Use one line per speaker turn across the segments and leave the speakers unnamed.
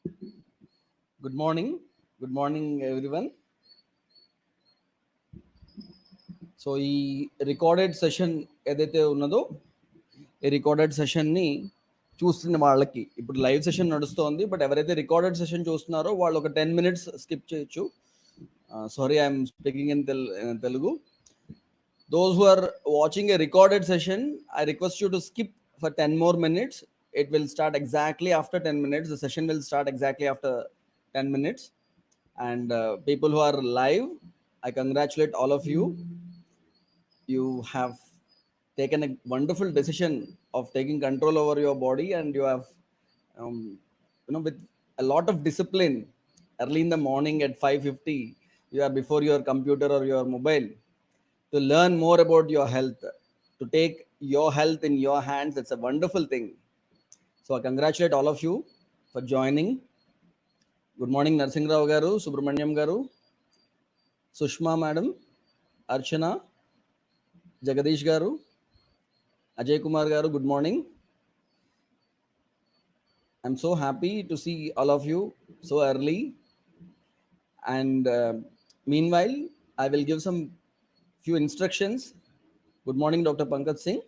Good morning. Good morning, everyone. So ఈ recorded session ఏదైతే ఉన్నదో ఈ రికార్డెడ్ సెషన్ని చూస్తున్న వాళ్ళకి ఇప్పుడు లైవ్ సెషన్ నడుస్తోంది. బట్ ఎవరైతే రికార్డెడ్ సెషన్ చూస్తున్నారో వాళ్ళు ఒక 10 minutes స్కిప్ చేయొచ్చు. Sorry, I'm speaking in Telugu. Those who are watching a recorded session, I request you to skip for 10 more minutes. It will start exactly after 10 minutes. The session will start exactly after 10 minutes. And people who are live, I congratulate all of you. You have taken a wonderful decision of taking control over your body, and you have with a lot of discipline. Early in the morning at 5:50, you are before your computer or your mobile to learn more about your health, to take your health in your hands. It's a wonderful thing. So I congratulate all of you for joining. Good morning, Narsingh Rao garu, Subramanyam garu, Sushma madam, Archana, Jagadish garu, Ajay Kumar garu. Good morning. I'm so happy to see all of you so early. And meanwhile, I will give some few instructions. Good morning, Dr. Pankaj Singh.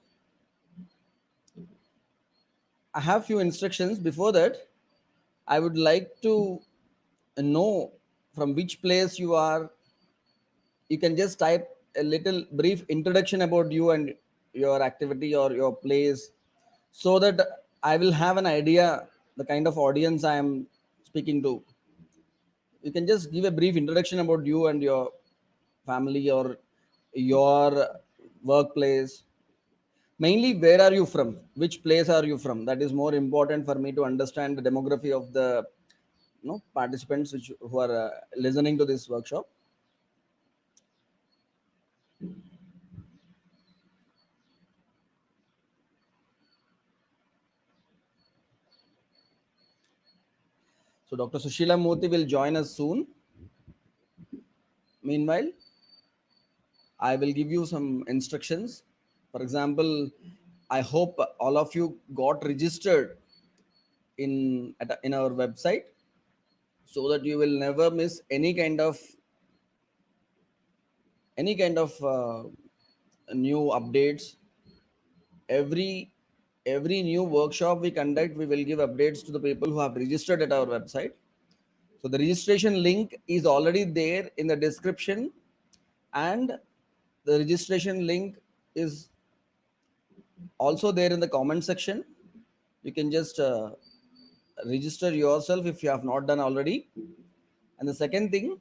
I have few instructions. Before that, I would like to know from which place you are. You can just type a little brief introduction about you and your activity or your place, so that I will have an idea the kind of audience I am speaking to. You can just give a brief introduction about you and your family or your workplace. Mainly, where are you from? Which place are you from? That is more important for me to understand the demography of the participants who are listening to this workshop. So Dr. Sushila Murthy will join us soon. Meanwhile, I will give you some instructions. For example, I hope all of you got registered in our website, so that you will never miss any kind of new updates. Every new workshop we conduct, we will give updates to the people who have registered at our website. So the registration link is already there in the description, and the registration link is also there in the comment section. You can just register yourself if you have not done already. And the second thing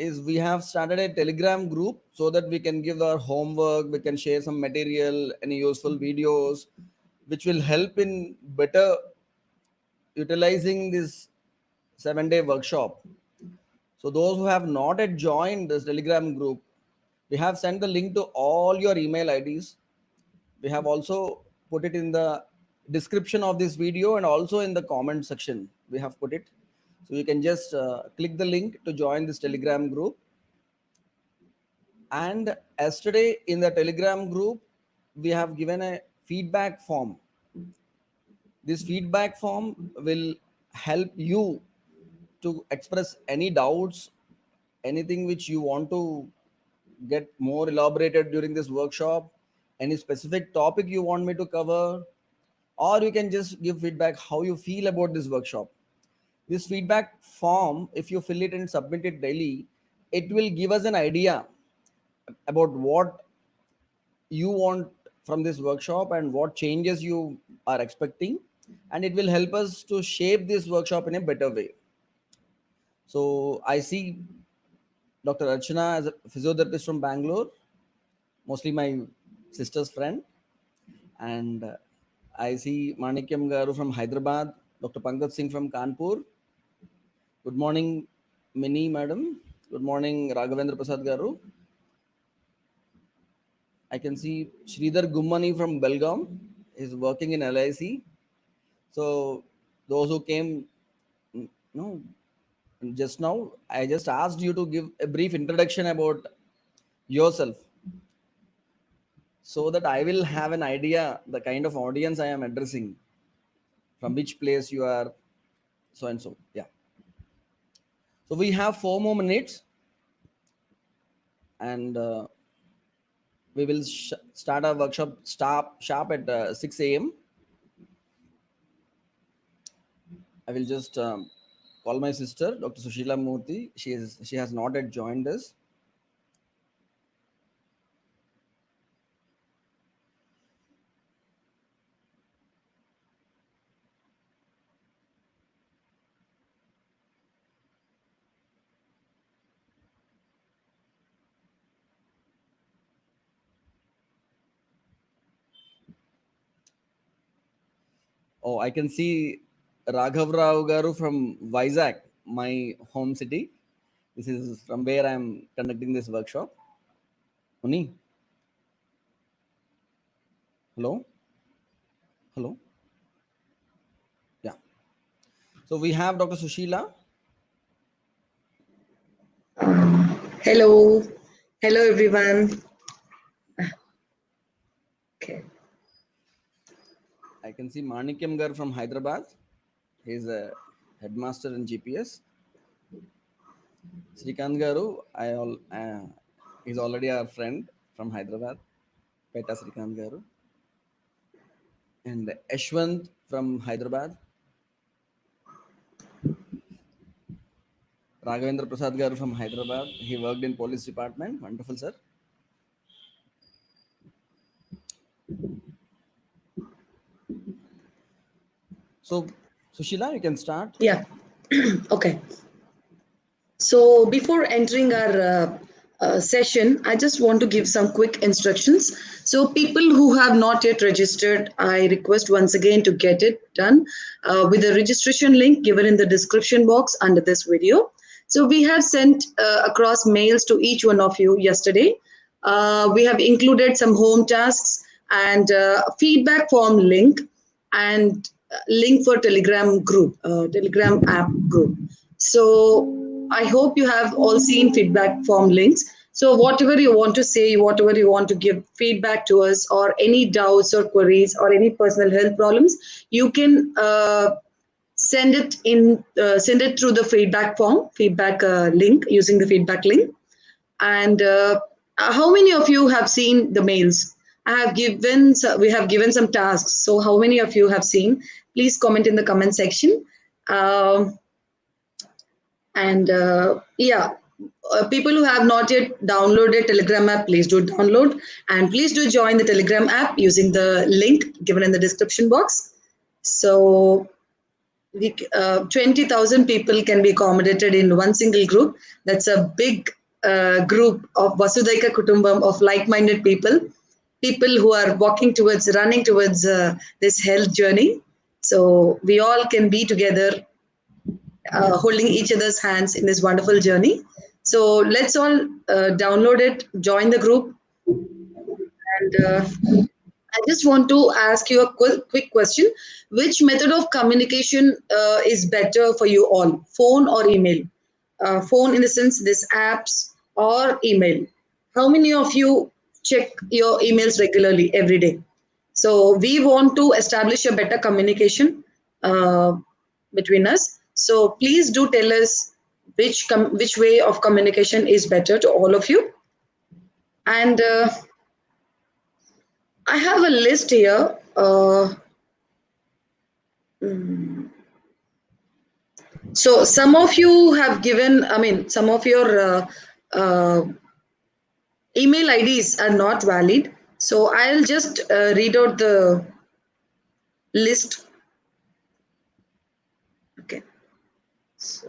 is, we have started a Telegram group so that we can give our homework, we can share some material, any useful videos, which will help in better utilizing this 7-day workshop. So those who have not yet joined this Telegram group, we have sent the link to all your email IDs. We have also put it in the description of this video, and also in the comment section we have put it. So you can just click the link to join this Telegram group. And yesterday in the Telegram group, we have given a feedback form. This feedback form will help you to express any doubts, anything which you want to get more elaborated during this workshop, any specific topic you want me to cover, or you can just give feedback how you feel about this workshop. This feedback form, if you fill it and submit it daily, it will give us an idea about what you want from this workshop and what changes you are expecting, and it will help us to shape this workshop in a better way. So I see Dr. Archana as a physiotherapist from Bangalore, mostly my sister's friend. And I see Manikyam Garu from Hyderabad, Dr. Pankaj Singh from Kanpur. Good morning, Mini Madam. Good morning, Raghavendra Prasad Garu. I can see Sridhar Gummani from Belgaum is working in LIC. So those who came, no, just now, I just asked you to give a brief introduction about yourself, so that I will have an idea the kind of audience I am addressing, from which place you are, so and so. Yeah. So we have 4 more minutes, and we will start our workshop sharp at 6 a.m. I will just call my sister, Dr. Sushila Murthy. She has not yet joined us. Oh, I can see Raghav Rao Garu from Vizag, my home city. This is from where I'm conducting this workshop. Muni? Hello? Hello? Yeah. So we have Dr. Sushila.
Hello. Hello, everyone. Okay.
I can see Manikyam Gar from Hyderabad. He's a headmaster in GPS. Srikant Garu, he's already our friend from Hyderabad. Peta Srikant Garu. And Ashwant from Hyderabad. Raghavendra Prasad Garu from Hyderabad. He worked in police department. Wonderful, sir. So, Sushila, you can start.
Yeah. Okay. So before entering our session, I just want to give some quick instructions. So people who have not yet registered, I request once again to get it done with the registration link given in the description box under this video. So we have sent across mails to each one of you yesterday. We have included some home tasks and feedback form link and link for Telegram group, Telegram app group. So I hope you have all seen feedback form links. So whatever you want to say, whatever you want to give feedback to us, or any doubts or queries or any personal health problems, you can send it through the feedback form, feedback link, using the feedback link. And how many of you have seen the mails? We have given some tasks. So how many of you have seen? Please comment in the comment section. And people who have not yet downloaded Telegram app, please do download, and please do join the Telegram app using the link given in the description box. So 20,000 people can be accommodated in one single group. That's a big group of Vasudaika Kutumbam of like-minded people who are running towards this health journey. So we all can be together, holding each other's hands in this wonderful journey. So let's all download it, join the group. And I just want to ask you a quick question. Which method of communication is better for you all, phone or email? Phone in the sense, this apps, or email? How many of you check your emails regularly every day? So we want to establish a better communication between us. So please do tell us which way of communication is better to all of you. And I have a list here. So some of you have given, some of your email IDs are not valid. So I'll just read out the list. Okay. So,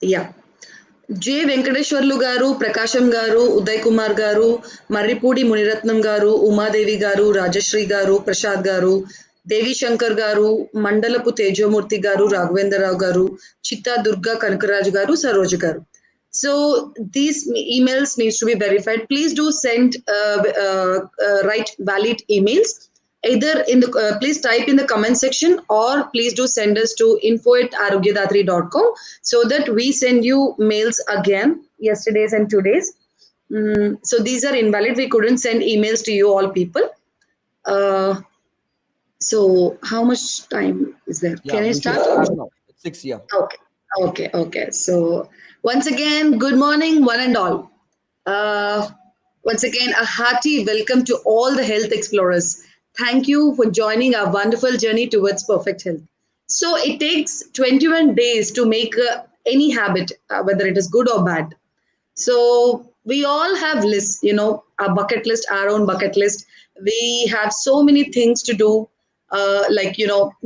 yeah. J. Venkateshwarlu garu, Prakasham garu, Uday Kumar garu, Marripudi Muniratnam garu, Uma Devi garu, Rajashri garu, Prasad garu, Devi Shankar garu, Mandalapu Tejomurti garu, Raghavendra Rao garu, Chitta Durga Kanakaraj garu, Saroj garu. So these emails needs to be verified. Please do send write valid emails. Either in the please type in the comment section, or please do send us to info@arogyadatri.com so that we send you mails again, yesterday's and today's. So these are invalid. We couldn't send emails to you all people. Uh, so how much time is there?
Yeah,
Can I
we should
start?
start now. It's 6, yeah.
Okay, okay. So once again, good morning, one and all. Uh, Once again, a hearty welcome to all the health explorers. Thank you for joining our wonderful journey towards perfect health. So it takes 21 days to make any habit, whether it is good or bad. So we all have lists, our bucket list, our own bucket list. We have so many things to do, like,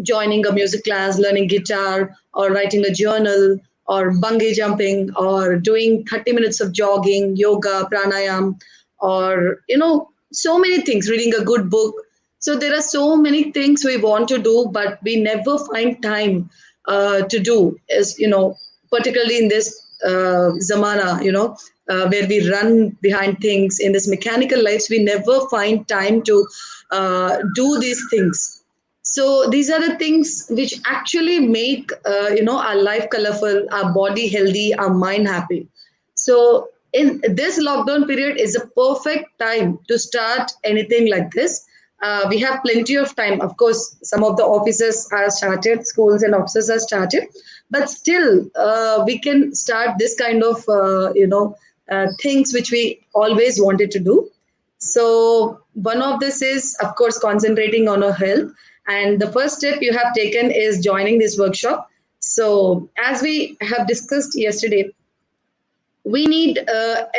joining a music class, learning guitar, or writing a journal, or bungee jumping, or doing 30 minutes of jogging, yoga, pranayam, or, so many things, reading a good book. So there are so many things we want to do, but we never find time to do, as, particularly in this zamana, where we run behind things in this mechanical lives, we never find time to do these things. So these are the things which actually make our life colorful, our body healthy, our mind happy. So in this lockdown period is a perfect time to start anything like this. We have plenty of time. Of course, some of the offices are started, schools and offices are started, but still we can start this kind of things which we always wanted to do. So one of this is, of course, concentrating on our health. And the first step you have taken is joining this workshop. So as we have discussed yesterday, we need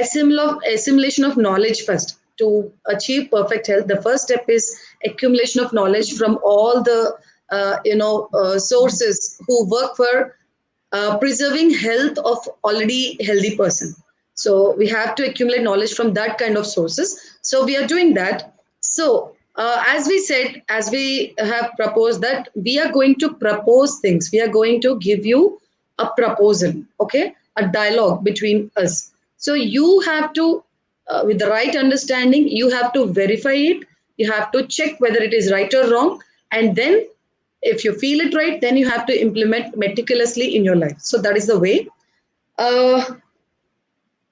assimilation of knowledge first to achieve perfect health. The first step is accumulation of knowledge from all the sources who work for preserving health of already healthy person. So we have to accumulate knowledge from that kind of sources. So we are doing that. So as we said, as we have proposed that we are going to propose things, we are going to give you a proposal, okay, a dialogue between us. So you have to, with the right understanding, you have to verify it, you have to check whether it is right or wrong, and then if you feel it right, then you have to implement meticulously in your life. So that is the way. uh,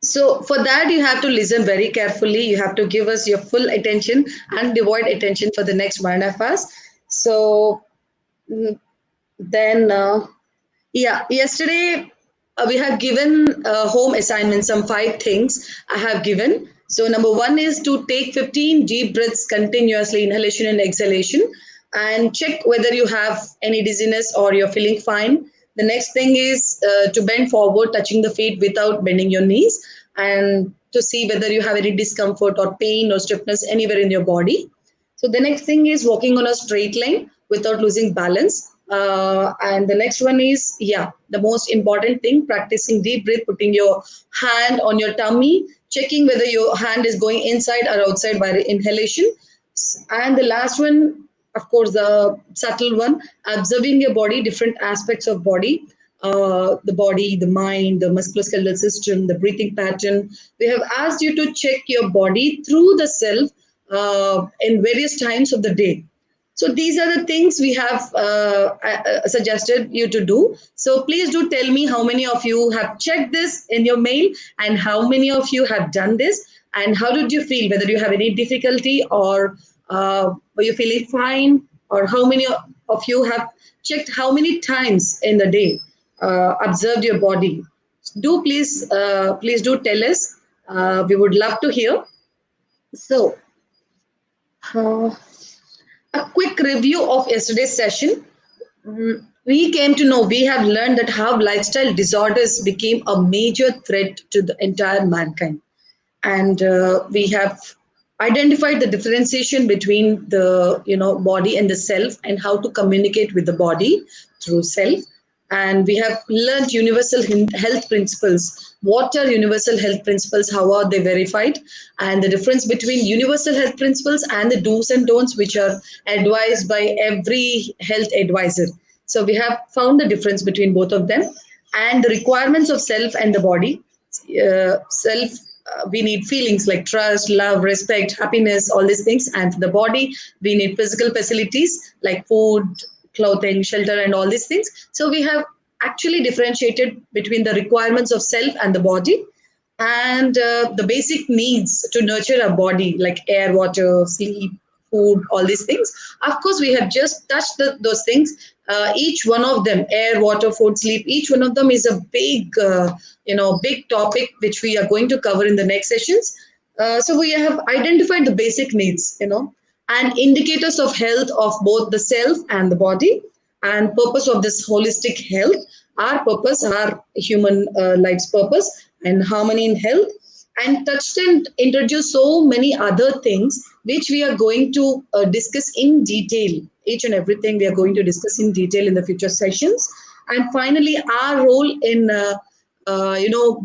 so for that you have to listen very carefully, you have to give us your full attention, undivided attention for the next 1.5 hours. So mm, then yeah, yesterday we have given home assignments, some 5 things I have given. So number one is to take 15 deep breaths continuously, inhalation and exhalation, and check whether you have any dizziness or you're feeling fine. The next thing is to bend forward, touching the feet without bending your knees, and to see whether you have any discomfort or pain or stiffness anywhere in your body. So the next thing is walking on a straight line without losing balance. And the next one is, yeah, the most important thing, practicing deep breath, putting your hand on your tummy, checking whether your hand is going inside or outside by inhalation. And the last one, of course, the subtle one, observing your body, different aspects of body, the body, the mind, the musculoskeletal system, the breathing pattern. We have asked you to check your body through the self in various times of the day. So these are the things we have suggested you to do. So please do tell me how many of you have checked this in your mail and how many of you have done this and how did you feel, whether you have any difficulty or were you feeling fine, or how many of you have checked how many times in the day, observed your body. Do please do tell us. We would love to hear. So uh, a quick review of yesterday's session. We came to know, we have learned that how lifestyle disorders became a major threat to the entire mankind. And we have identified the differentiation between the body and the self, and how to communicate with the body through self. And we have learned universal health principles. What are universal health principles, how are they verified, and the difference between universal health principles and the do's and don'ts which are advised by every health advisor. So we have found the difference between both of them, and the requirements of self and the body. Self, we need feelings like trust, love, respect, happiness, all these things. And for the body, we need physical facilities like food, clothing, shelter, and all these things. So we have actually differentiated between the requirements of self and the body, and the basic needs to nurture our body like air, water, sleep, food, all these things. Of course, we have just touched those things. Each one of them, air, water, food, sleep, each one of them is a big topic which we are going to cover in the next sessions. So we have identified the basic needs, and indicators of health of both the self and the body, and purpose of this holistic health. Our purpose, our human life's purpose, and harmony in health, and touched and introduced so many other things which we are going to discuss in detail. Each and everything we are going to discuss in detail in the future sessions. And finally, our role in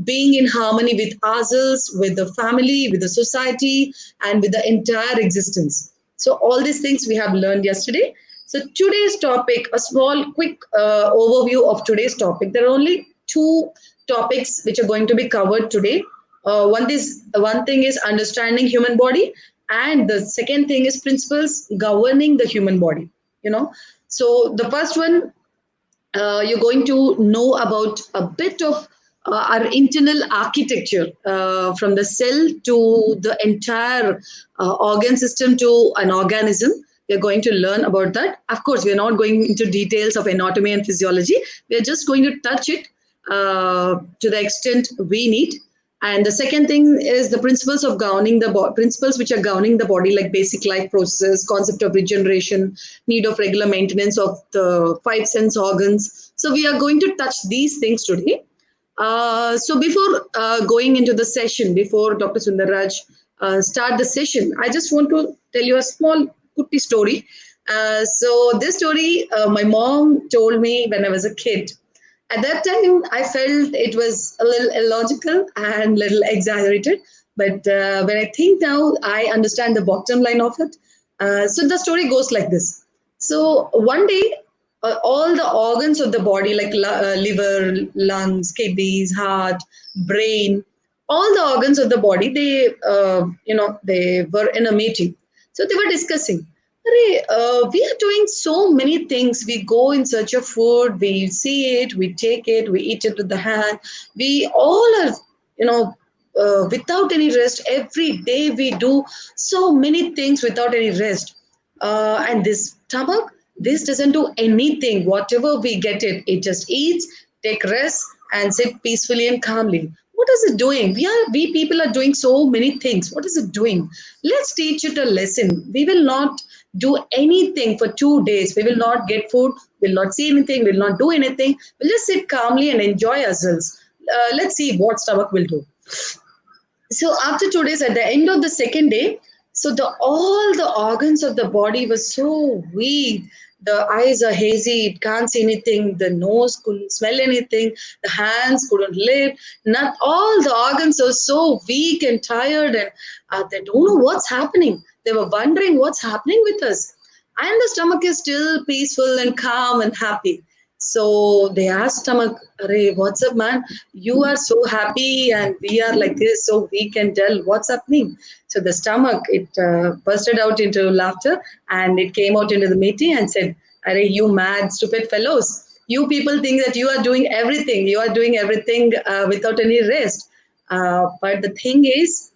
being in harmony with ourselves, with the family, with the society, and with the entire existence. So all these things we have learned yesterday. So today's topic, a small quick overview of today's topic. There are only two topics which are going to be covered today. One thing is understanding human body, and the second thing is principles governing the human body. So the first one, you're going to know about a bit of our internal architecture, from the cell to the entire organ system to an organism. We're going to learn about that. Of course, we're not going into details of anatomy and physiology. We're just going to touch it to the extent we need. And the second thing is the principles of governing the principles which are governing the body, like basic life processes, concept of regeneration, need of regular maintenance of the five sense organs. So we are going to touch these things today. So before going into the session, before Dr. Sundarraj start the session, I just want to tell you a small kutti story. So this story, my mom told me when I was a kid. At that time, I felt it was a little illogical and a little exaggerated. But when I think now, I understand the bottom line of it. So the story goes like this. So one day, all the organs of the body, like liver, lungs, kidneys, heart, brain, all the organs of the body, they were in a meeting. So they were discussing. We are doing so many things. We go in search of food, we see it, we take it, we eat it with the hand. We all are, without any rest. Every day we do so many things without any rest. And this stomach, this doesn't do anything. Whatever we get it, it just eats, take rest, and sit peacefully and calmly. What is it doing? We people are doing so many things. What is it doing? Let's teach it a lesson. We will not do anything for 2 days. We will not get food, will not see anything, will not do anything. We'll just sit calmly and enjoy ourselves. Let's see what stomach will do. So after 2 days, at the end of the second day, so all the organs of the body were so weak. The eyes are hazy, it can't see anything. The nose couldn't smell anything. The hands couldn't lift. Not all the organs are so weak and tired, and they don't know what's happening. They were wondering what's happening with us. And the stomach is still peaceful and calm and happy. So they asked stomach, "Arey, what's up, man? You are so happy, and we are like this, so we can tell what's happening." So the stomach, it bursted out into laughter, and it came out into the meeting and said, "Arey, you mad, stupid fellows! You people think that you are doing everything. You are doing everything without any rest. But the thing is,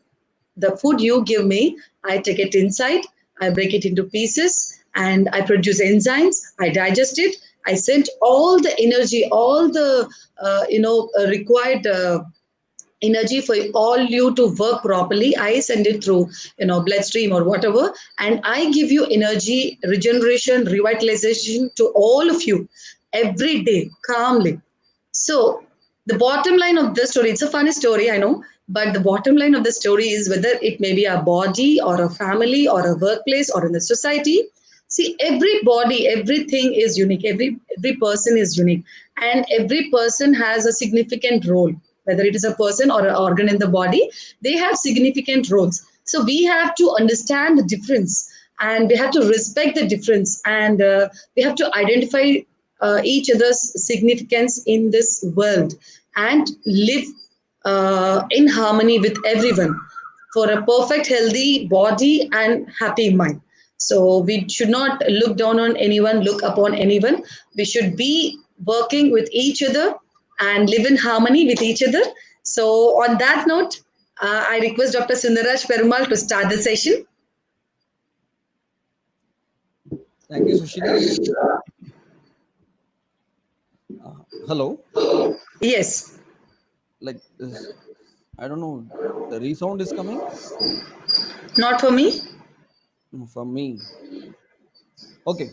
the food you give me, I take it inside, I break it into pieces, and I produce enzymes, I digest it, I send all the energy, all the required energy for all you to work properly. I send it through bloodstream or whatever, and I give you energy, regeneration, revitalization to all of you every day calmly. So the bottom line of this story, it's a funny story, I know, but the bottom line of the story is, whether it may be a body or a family or a workplace or in the society, see, everybody, everything is unique. Every person is unique, and every person has a significant role. Whether it is a person or an organ in the body, they have significant roles. So we have to understand the difference, and we have to respect the difference, and we have to identify each other's significance in this world, and live in harmony with everyone for a perfect, healthy body and happy mind. So we should not look down on anyone, look upon anyone. We should be working with each other and live in harmony with each other. So on that note, I request Dr. Sundarraj Perumal to start the session.
Thank you, Sushila. Hello.
Yes.
Like this, I don't know. The resound is coming
Not for me?
from me. Okay.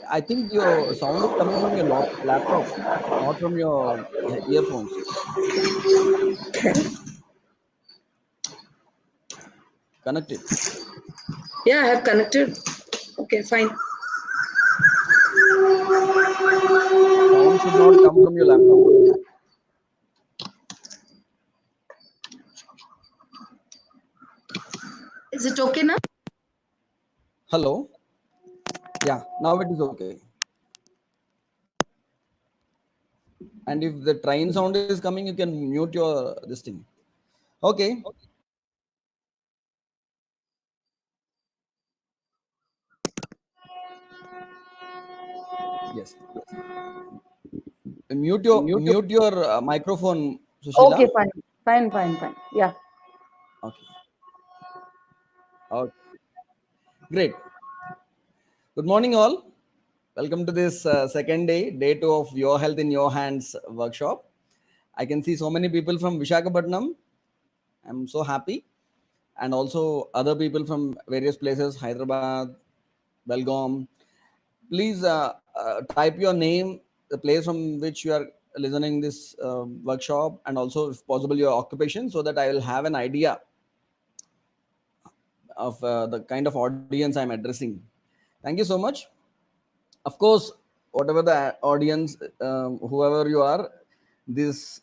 I think your sound is coming from your laptop, not from your earphones. Connect it.
Yeah, I have connected. Okay, fine.
Sound should not come from your laptop.
Is it okay now?
Hello. Yeah. Now it is okay. And if the train sound is coming, you can mute your this thing. Okay. Yes. Mute your microphone,
Okay,
Sushila.
fine. Fine, fine, fine. Yeah.
Okay. Okay. Great. Good morning, all. Welcome to this second day 2 of Your Health in Your Hands workshop. I can see so many people from Vishakhapatnam. I'm so happy. And also other people from various places, Hyderabad, Belgaum. Please type your name, the place from which you are listening this workshop, and also, if possible, your occupation, so that I will have an idea of the kind of audience I'm addressing. Thank you so much. Of course, whatever the audience, whoever you are, this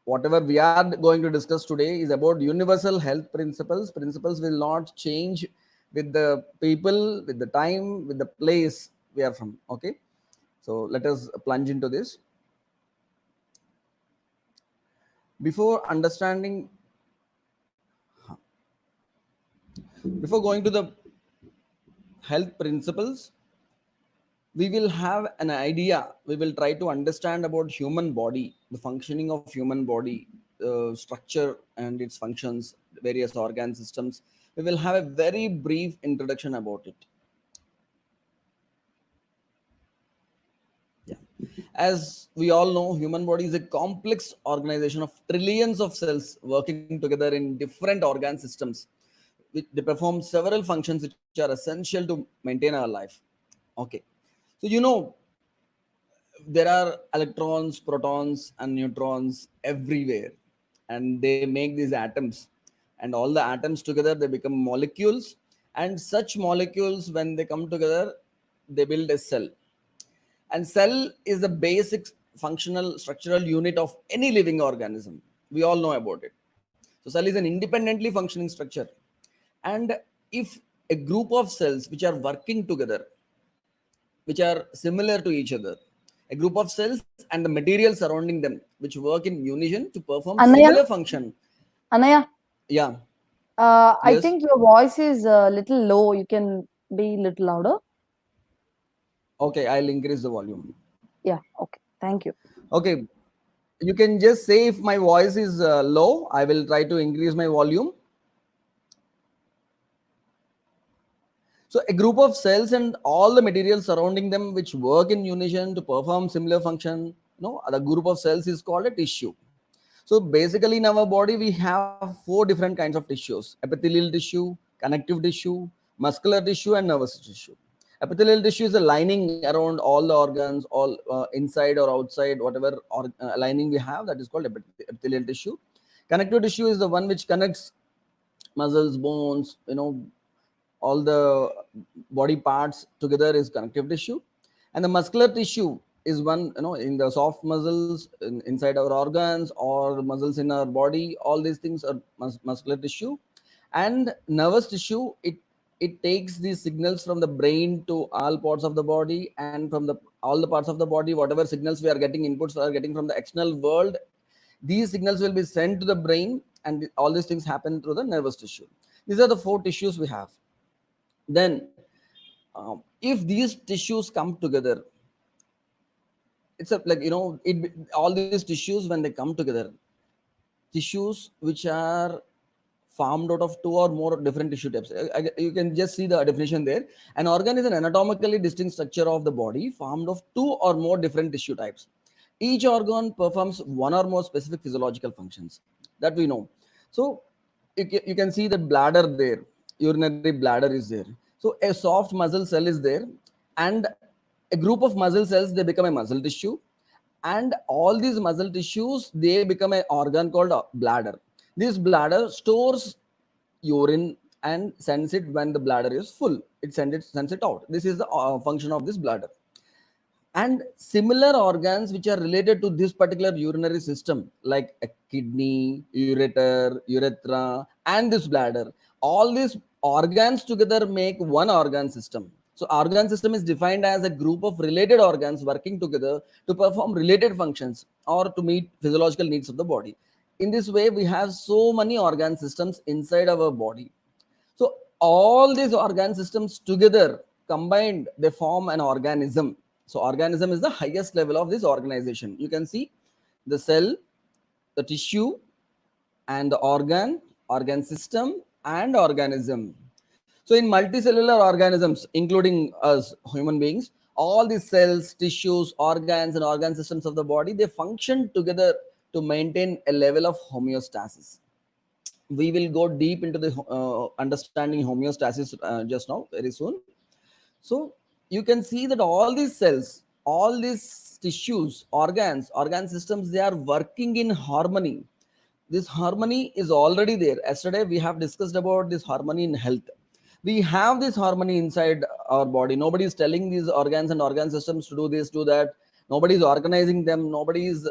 whatever we are going to discuss today is about universal health principles will not change with the people, with the time, with the place we are from. Okay, so let us plunge into this. Before understanding, before going to the health principles, we will have an idea, we will try to understand about human body, the functioning of human body, structure and its functions, various organ systems. We will have a very brief introduction about it. Yeah, as we all know, human body is a complex organization of trillions of cells working together in different organ systems. They perform several functions which are essential to maintain our life. Okay, so there are electrons, protons, and neutrons everywhere, and they make these atoms. And all the atoms together, they become molecules. And such molecules, when they come together, they build a cell. And cell is the basic functional structural unit of any living organism. We all know about it. So, cell is an independently functioning structure. And if a group of cells which are working together, which are similar to each other, a group of cells and the material surrounding them, which work in unison to perform
Anaya,
similar function.
Anaya,
Yeah.
I
Yes.
think your voice is a little low. You can be a little louder.
Okay, I'll increase the volume.
Yeah. Okay. Thank you.
Okay, you can just say if my voice is low, I will try to increase my volume. So a group of cells and all the materials surrounding them which work in unison to perform similar function, the group of cells is called a tissue. So basically in our body we have four different kinds of tissues: epithelial tissue, connective tissue, muscular tissue, and nervous tissue. Epithelial tissue is a lining around all the organs, all inside or outside, whatever lining we have, that is called epithelial tissue. Connective tissue is the one which connects muscles, bones, all the body parts together is connective tissue. And the muscular tissue is one, in the soft muscles inside our organs or muscles in our body, all these things are muscular tissue. And nervous tissue, it takes these signals from the brain to all parts of the body, and from the all the parts of the body, whatever signals we are getting, inputs we are getting from the external world, these signals will be sent to the brain, and all these things happen through the nervous tissue. These are the four tissues we have. Then if these tissues come together, it's a, like, all these tissues, when they come together, tissues which are formed out of two or more different tissue types. You can just see the definition there. An organ is an anatomically distinct structure of the body formed of two or more different tissue types. Each organ performs one or more specific physiological functions that we know. So you can see the bladder there, urinary bladder is there. So a soft muscle cell is there, and a group of muscle cells, they become a muscle tissue, and all these muscle tissues, they become an organ called a bladder. This bladder stores urine and sends it when the bladder is full. It sends it out. This is the function of this bladder. And similar organs which are related to this particular urinary system, like a kidney, ureter, urethra, and this bladder, all these organs together make one organ system. So organ system is defined as a group of related organs working together to perform related functions or to meet physiological needs of the body. In this way, we have so many organ systems inside our body. So all these organ systems together combined, they form an organism. So organism is the highest level of this organization. You can see the cell, the tissue, and the organ system, and organism. So in multicellular organisms, including us human beings, all these cells, tissues, organs, and organ systems of the body, they function together to maintain a level of homeostasis. We will go deep into the understanding homeostasis just now, very soon. So you can see that all these cells, all these tissues, organ systems, they are working in harmony. This harmony is already there. Yesterday we have discussed about this harmony in health. We have this harmony inside our body. Nobody is telling these organs and organ systems to do this, do that. Nobody is organizing them. Nobody is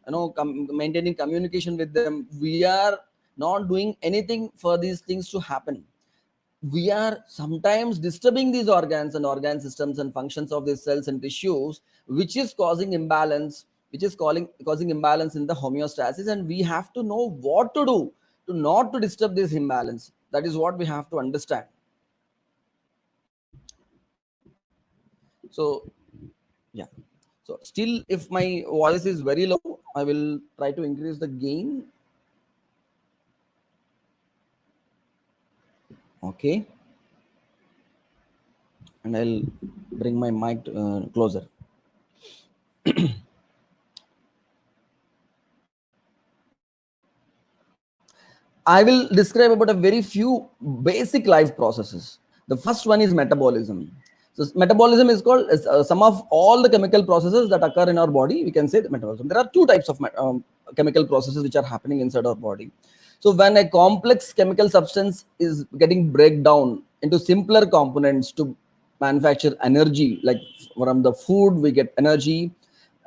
maintaining communication with them. We are not doing anything for these things to happen. We are sometimes disturbing these organs and organ systems and functions of these cells and tissues, which is causing imbalance, which is causing imbalance in the homeostasis. And we have to know what to do to not to disturb this imbalance. That is what we have to understand. So yeah, so still, if my voice is very low, I will try to increase the gain. Okay, and I'll bring my mic closer. I will describe about a very few basic life processes. The first one is metabolism. So metabolism is called sum of all the chemical processes that occur in our body. We can say the metabolism. There are two types of chemical processes which are happening inside our body. So when a complex chemical substance is getting break down into simpler components to manufacture energy, like from the food we get energy,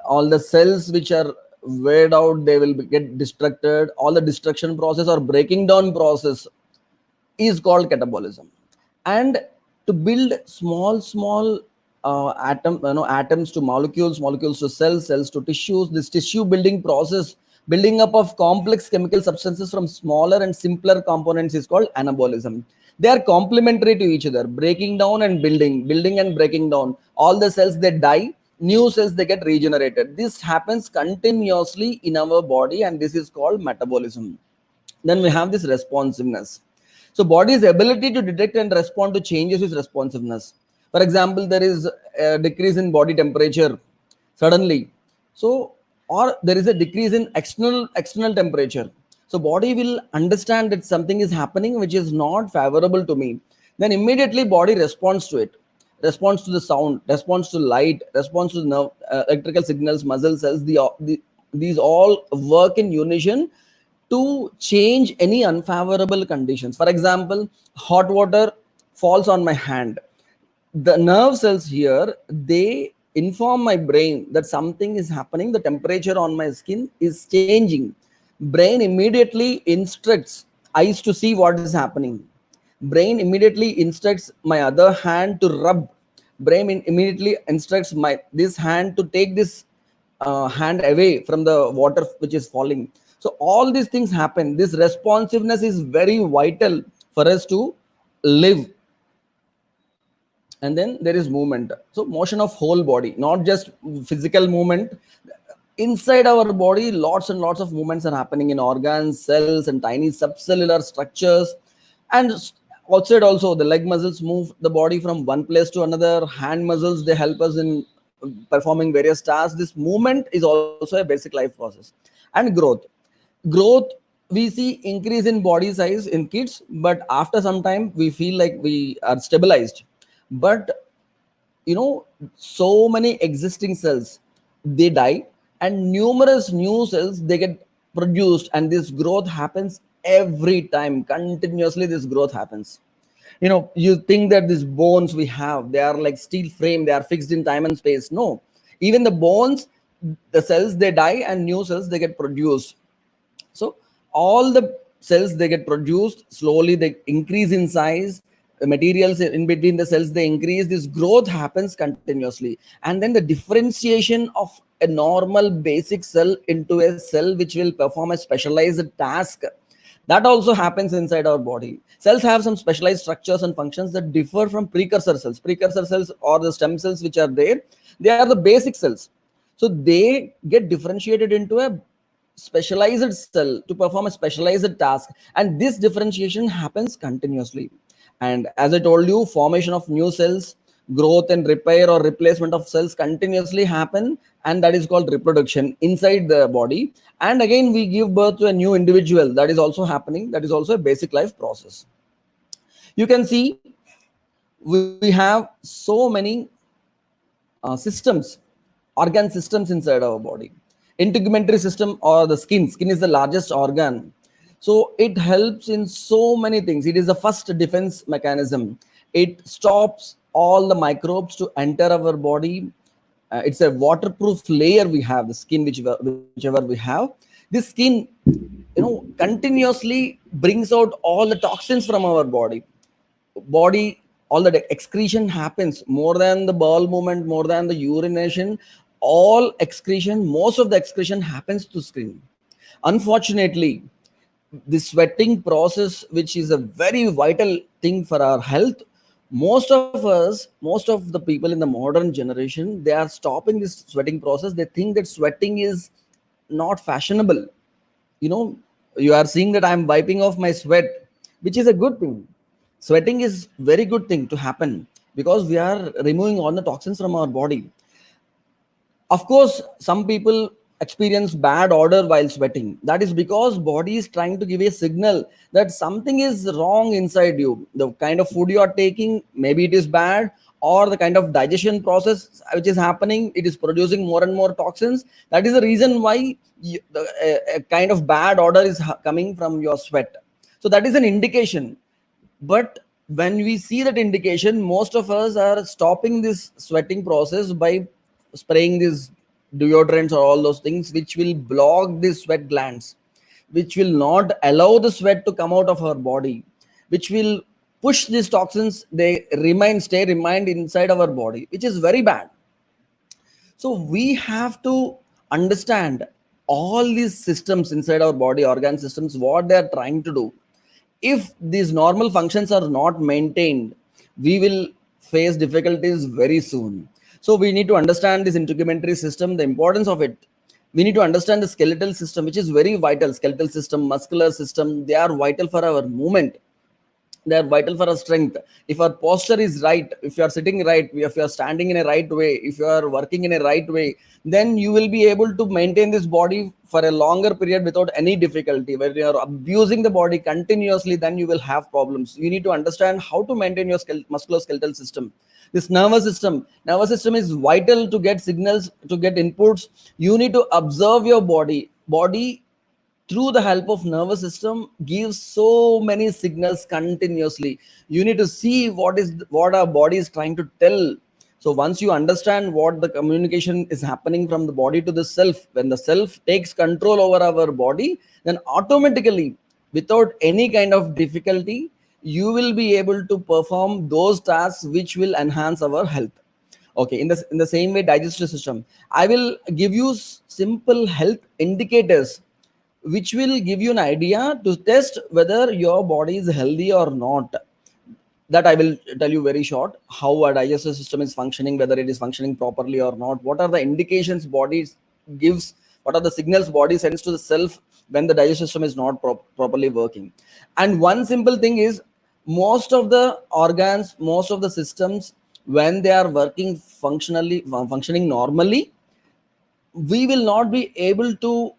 all the cells which are weighed out, they will get destructed. All the destruction process or breaking down process is called catabolism. And to build small atoms to molecules to cells to tissues, this tissue building process, building up of complex chemical substances from smaller and simpler components, is called anabolism. They are complementary to each other, breaking down and building and breaking down. All the cells, they die, new cells, they get regenerated. This happens continuously in our body, and this is called metabolism. Then we have this responsiveness. So body's ability to detect and respond to changes is responsiveness. For example, there is a decrease in body temperature suddenly, so or there is a decrease in external temperature. So body will understand that something is happening which is not favorable to me. Then immediately body responds to it, responds to the sound, responds to light, responds to nerve, electrical signals, muscle cells. These all work in unison to change any unfavorable conditions. For example, hot water falls on my hand. The nerve cells here, they inform my brain that something is happening. The temperature on my skin is changing. Brain immediately instructs eyes to see what is happening. Brain immediately instructs my other hand to rub. Brain immediately instructs this hand to take this hand away from the water which is falling. So all these things happen. This responsiveness is very vital for us to live. And then there is movement. So motion of whole body, not just physical movement. inside our body, lots and lots of movements are happening in organs, cells, and tiny subcellular structures. And outside also, the leg muscles move the body from one place to another. Hand muscles, they help us in performing various tasks. This movement is also a basic life process. And growth, we see increase in body size in kids, but after some time we feel like we are stabilized. But so many existing cells, they die, and numerous new cells, they get produced, and this growth happens every time continuously. This growth happens. You think that these bones we have, they are like steel frame, they are fixed in time and space. No, even the bones, the cells, they die and new cells, they get produced. So all the cells, they get produced slowly, they increase in size. The materials in between the cells, they increase. This growth happens continuously, and then the differentiation of a normal basic cell into a cell which will perform a specialized task, that also happens inside our body. Cells have some specialized structures and functions that differ from precursor cells. Precursor cells, or the stem cells which are there, they are the basic cells. So they get differentiated into a specialized cell to perform a specialized task, and this differentiation happens continuously. And as I told you, formation of new cells, growth and repair or replacement of cells continuously happen, and that is called reproduction inside the body. And again, we give birth to a new individual, that is also happening. That is also a basic life process. You can see we have so many systems, organ systems inside our body. Integumentary system, or the skin is the largest organ. So it helps in so many things. It is the first defense mechanism. It stops all the microbes to enter our body. It's a waterproof layer we have, the skin, whichever we have. This skin, continuously brings out all the toxins from our body. All the excretion happens, more than the bowel movement, more than the urination, all excretion, most of the excretion happens to skin. Unfortunately, the sweating process, which is a very vital thing for our health, most of the people in the modern generation, they are stopping this sweating process. They think that sweating is not fashionable. You are seeing that I'm wiping off my sweat, which is a good thing. Sweating is very good thing to happen, because we are removing all the toxins from our body. Of course, some people experience bad odor while sweating. That is because body is trying to give a signal that something is wrong inside you. The kind of food you are taking, maybe it is bad, or the kind of digestion process which is happening, it is producing more and more toxins. That is the reason why a kind of bad odor is coming from your sweat. So that is an indication. But when we see that indication, most of us are stopping this sweating process by spraying these deodorants or all those things which will block the sweat glands, which will not allow the sweat to come out of our body, which will push these toxins, they remain inside our body, which is very bad. So we have to understand all these systems inside our body, organ systems, what they are trying to do. If these normal functions are not maintained, we will face difficulties very soon. So we need to understand this integumentary system, the importance of it. We need to understand the skeletal system, which is very vital. Skeletal system, muscular system, they are vital for our movement. They are vital for our strength. If our posture is right, if you are sitting right, if you are standing in a right way, if you are working in a right way, then you will be able to maintain this body for a longer period without any difficulty. When you are abusing the body continuously, then you will have problems. You need to understand how to maintain your musculoskeletal system. This nervous system is vital to get signals, to get inputs. You need to observe your body through the help of nervous system gives so many signals continuously. You need to see what our body is trying to tell. So once you understand what the communication is happening from the body to the self, when the self takes control over our body, then automatically, without any kind of difficulty, you will be able to perform those tasks which will enhance our health. Okay, in the same way, digestive system, I will give you simple health indicators which will give you an idea to test whether your body is healthy or not. That I will tell you very short, how a digestive system is functioning, whether it is functioning properly or not. What are the indications body gives what are the signals body sends to the self when the digestive system is not properly working. And one simple thing is, most of the organs, most of the systems, when they are working functioning normally, we will not be able to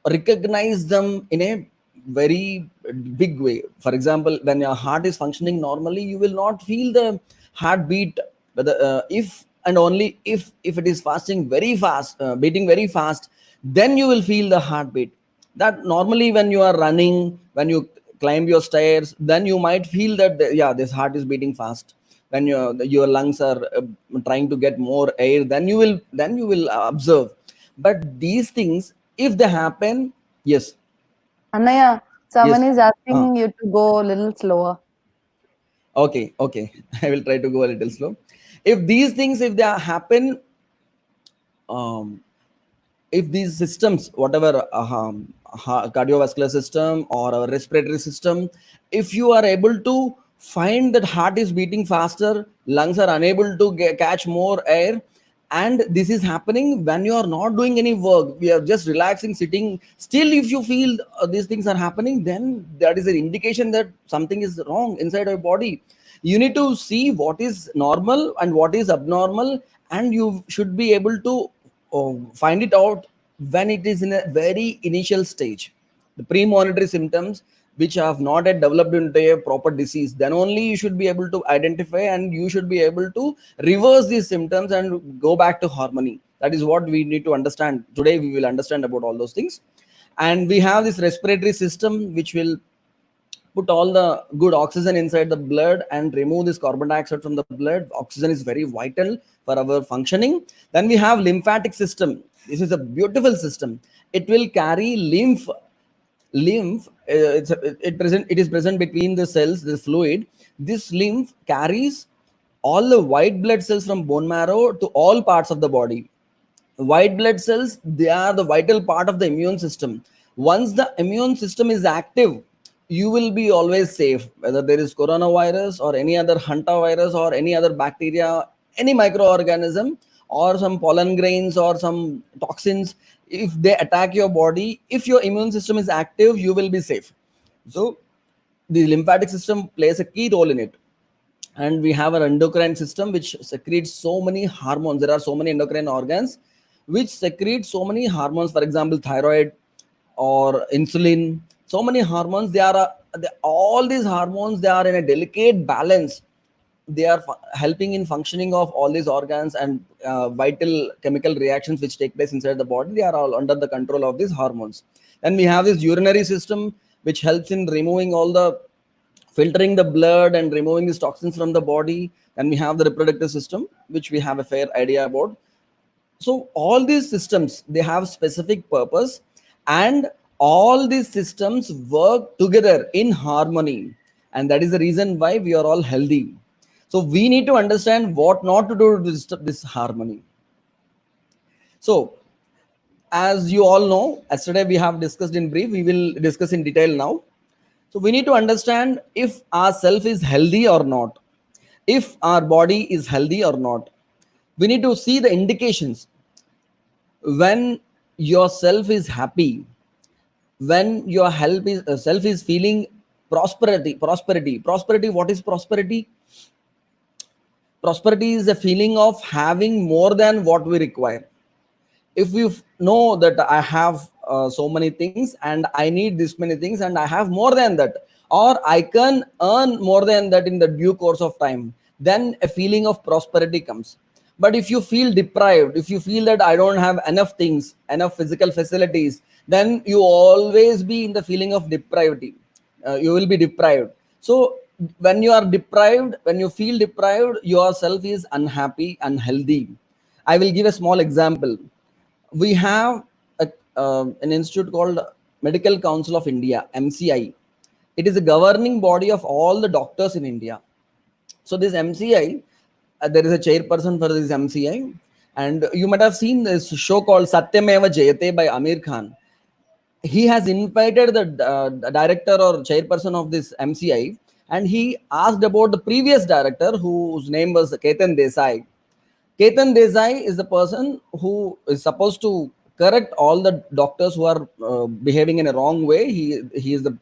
recognize them in a very big way. For example, when your heart is functioning normally, you will not feel the heartbeat, whether if and only if it is fasting very fast, beating very fast, then you will feel the heartbeat. That normally when you are running, when you climb your stairs, then you might feel that yeah, this heart is beating fast. When your lungs are trying to get more air, then you will observe. But these things, if they happen, yes,
Annaya,
yes,
someone is
uh,
asking you to go a little slower.
okay, I will try to go a little slow. If these things, if they happen, um, if these systems, whatever cardiovascular system or our respiratory system, if you are able to find that heart is beating faster, lungs are unable to catch more air, and this is happening when you are not doing any work, we are just relaxing, sitting still, if you feel these things are happening, then that is an indication that something is wrong inside your body. You need to see what is normal and what is abnormal, and you should be able to find it out when it is in a very initial stage, the premonitory symptoms which have not yet developed into a proper disease. Then only you should be able to identify, and you should be able to reverse these symptoms and go back to harmony. That is what we need to understand. Today we will understand about all those things. And we have this respiratory system which will put all the good oxygen inside the blood and remove this carbon dioxide from the blood. Oxygen is very vital for our functioning. Then we have lymphatic system. This is a beautiful system. It will carry lymph. It is present between the cells, the fluid. This lymph carries all the white blood cells from bone marrow to all parts of the body. White blood cells, they are the vital part of the immune system. Once the immune system is active, you will be always safe, whether there is coronavirus or any other hantavirus or any other bacteria, any microorganism, or some pollen grains or some toxins. If they attack your body, if your immune system is active, you will be safe. So the lymphatic system plays a key role in it. And we have our endocrine system which secretes so many hormones. There are so many endocrine organs which secrete so many hormones, for example thyroid or insulin. So many hormones, all these hormones, they are in a delicate balance. They are helping in functioning of all these organs, and vital chemical reactions which take place inside the body, they are all under the control of these hormones. Then we have this urinary system which helps in removing all the, filtering the blood and removing these toxins from the body. And we have the reproductive system which we have a fair idea about. So all these systems, they have specific purpose, and all these systems work together in harmony, and that is the reason why we are all healthy. So we need to understand what not to do to disturb this harmony. So as you all know, yesterday we have discussed in brief, we will discuss in detail now. So we need to understand if our self is healthy or not, if our body is healthy or not. We need to see the indications. When your self is happy, when your self is feeling prosperity. What is prosperity? Prosperity is a feeling of having more than what we require. If you know that I have so many things and I need this many things and I have more than that, or I can earn more than that in the due course of time, then a feeling of prosperity comes. But if you feel deprived, if you feel that I don't have enough things, enough physical facilities, then you always be in the feeling of depravity. You will be deprived. So when you are deprived, when you feel deprived, yourself is unhappy, unhealthy. I will give a small example. We have an institute called Medical Council of India, MCI. It is a governing body of all the doctors in India. So this MCI, there is a chairperson for this MCI, and you might have seen this show called Satyameva Jayate by Amir Khan. He has invited the director or chairperson of this MCI, and he asked about the previous director whose name was Ketan Desai. Ketan Desai is the person who is supposed to correct all the doctors who are behaving in a wrong way. He is the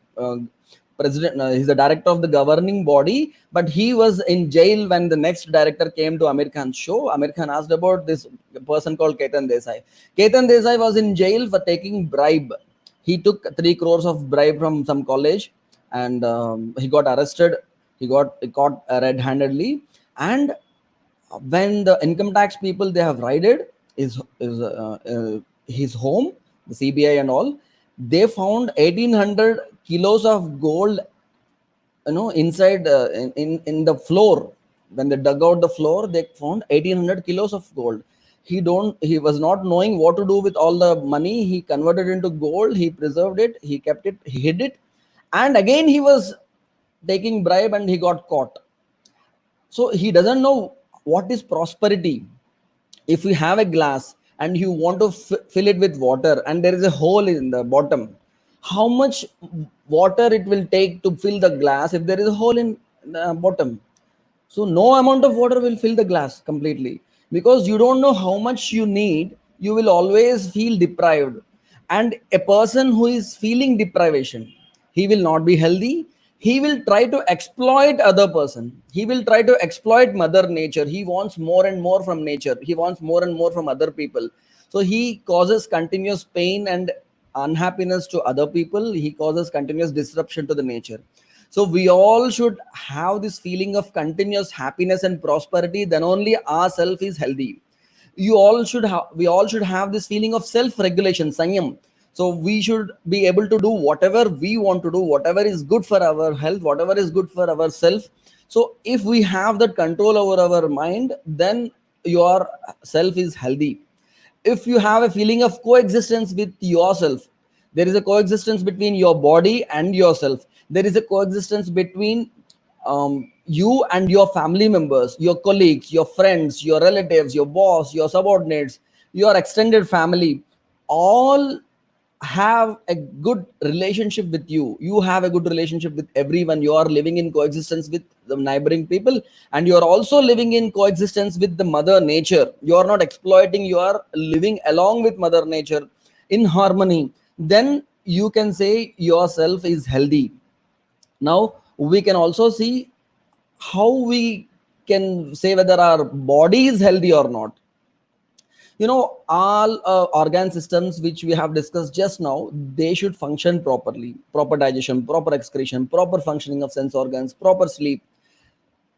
president, he's the director of the governing body, but he was in jail when the next director came to Amir Khan's show. Amir Khan asked about this person called Ketan Desai. Ketan Desai was in jail for taking bribe. He took 3 crores of bribe from some college, and he got arrested. He got caught red-handedly. And when the income tax people, they have raided his home, the CBI and all, they found 1800 kilos of gold, inside in the floor. When they dug out the floor, they found 1800 kilos of gold. He was not knowing what to do with all the money. He converted into gold, he preserved it, he kept it, he hid it, and again he was taking bribe and he got caught. So he doesn't know what is prosperity. If you have a glass and you want to fill it with water and there is a hole in the bottom, how much water it will take to fill the glass if there is a hole in the bottom? So no amount of water will fill the glass completely, because you don't know how much you need. You will always feel deprived. And a person who is feeling deprivation, he will not be healthy. He will try to exploit other person. He will try to exploit mother nature. He wants more and more from nature. He wants more and more from other people. So he causes continuous pain and unhappiness to other people. He causes continuous disruption to the nature. So we all should have this feeling of continuous happiness and prosperity. Then only our self is healthy. We all should have this feeling of self-regulation, sanyam. So we should be able to do whatever we want to do, whatever is good for our health, whatever is good for ourself. So if we have that control over our mind, then your self is healthy. If you have a feeling of coexistence with yourself, there is a coexistence between your body and yourself. There is a coexistence between you and your family members, your colleagues, your friends, your relatives, your boss, your subordinates, your extended family. All have a good relationship with you. You have a good relationship with everyone. You are living in coexistence with the neighboring people, and you are also living in coexistence with the mother nature. You are not exploiting, you are living along with mother nature in harmony. Then you can say yourself is healthy. Now we can also see how we can say whether our body is healthy or not. All organ systems which we have discussed just now, they should function properly. Proper digestion, proper excretion, proper functioning of sense organs, proper sleep.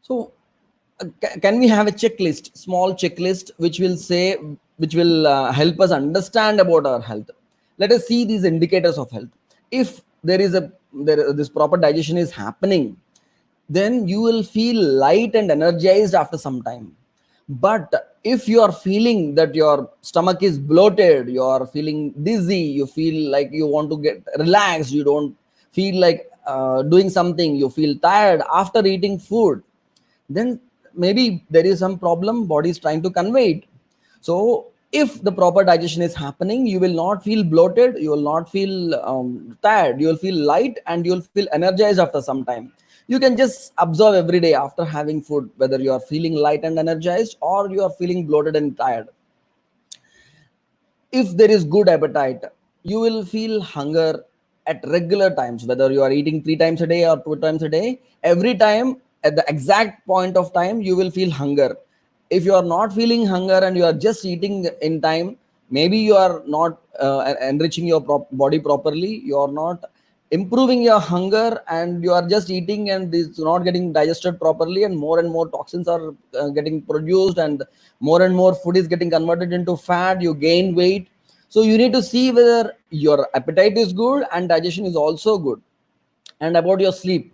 So can we have a checklist, small checklist, which will help us understand about our health? Let us see these indicators of health. If this proper digestion is happening, then you will feel light and energized after some time. But if you are feeling that your stomach is bloated, you are feeling dizzy, you feel like you want to get relaxed, you don't feel like doing something, you feel tired after eating food, then maybe there is some problem body is trying to convey it. So if the proper digestion is happening, you will not feel bloated, you will not feel tired, you will feel light, and you will feel energized after some time. You can just observe every day after having food whether you are feeling light and energized or you are feeling bloated and tired. If there is good appetite, you will feel hunger at regular times, whether you are eating 3 times a day or 2 times a day. Every time at the exact point of time, you will feel hunger. If you are not feeling hunger and you are just eating in time, maybe you are not enriching your body properly, you are not improving your hunger, and you are just eating and it's not getting digested properly, and more toxins are getting produced, and more food is getting converted into fat. You gain weight. So you need to see whether your appetite is good and digestion is also good. And about your sleep,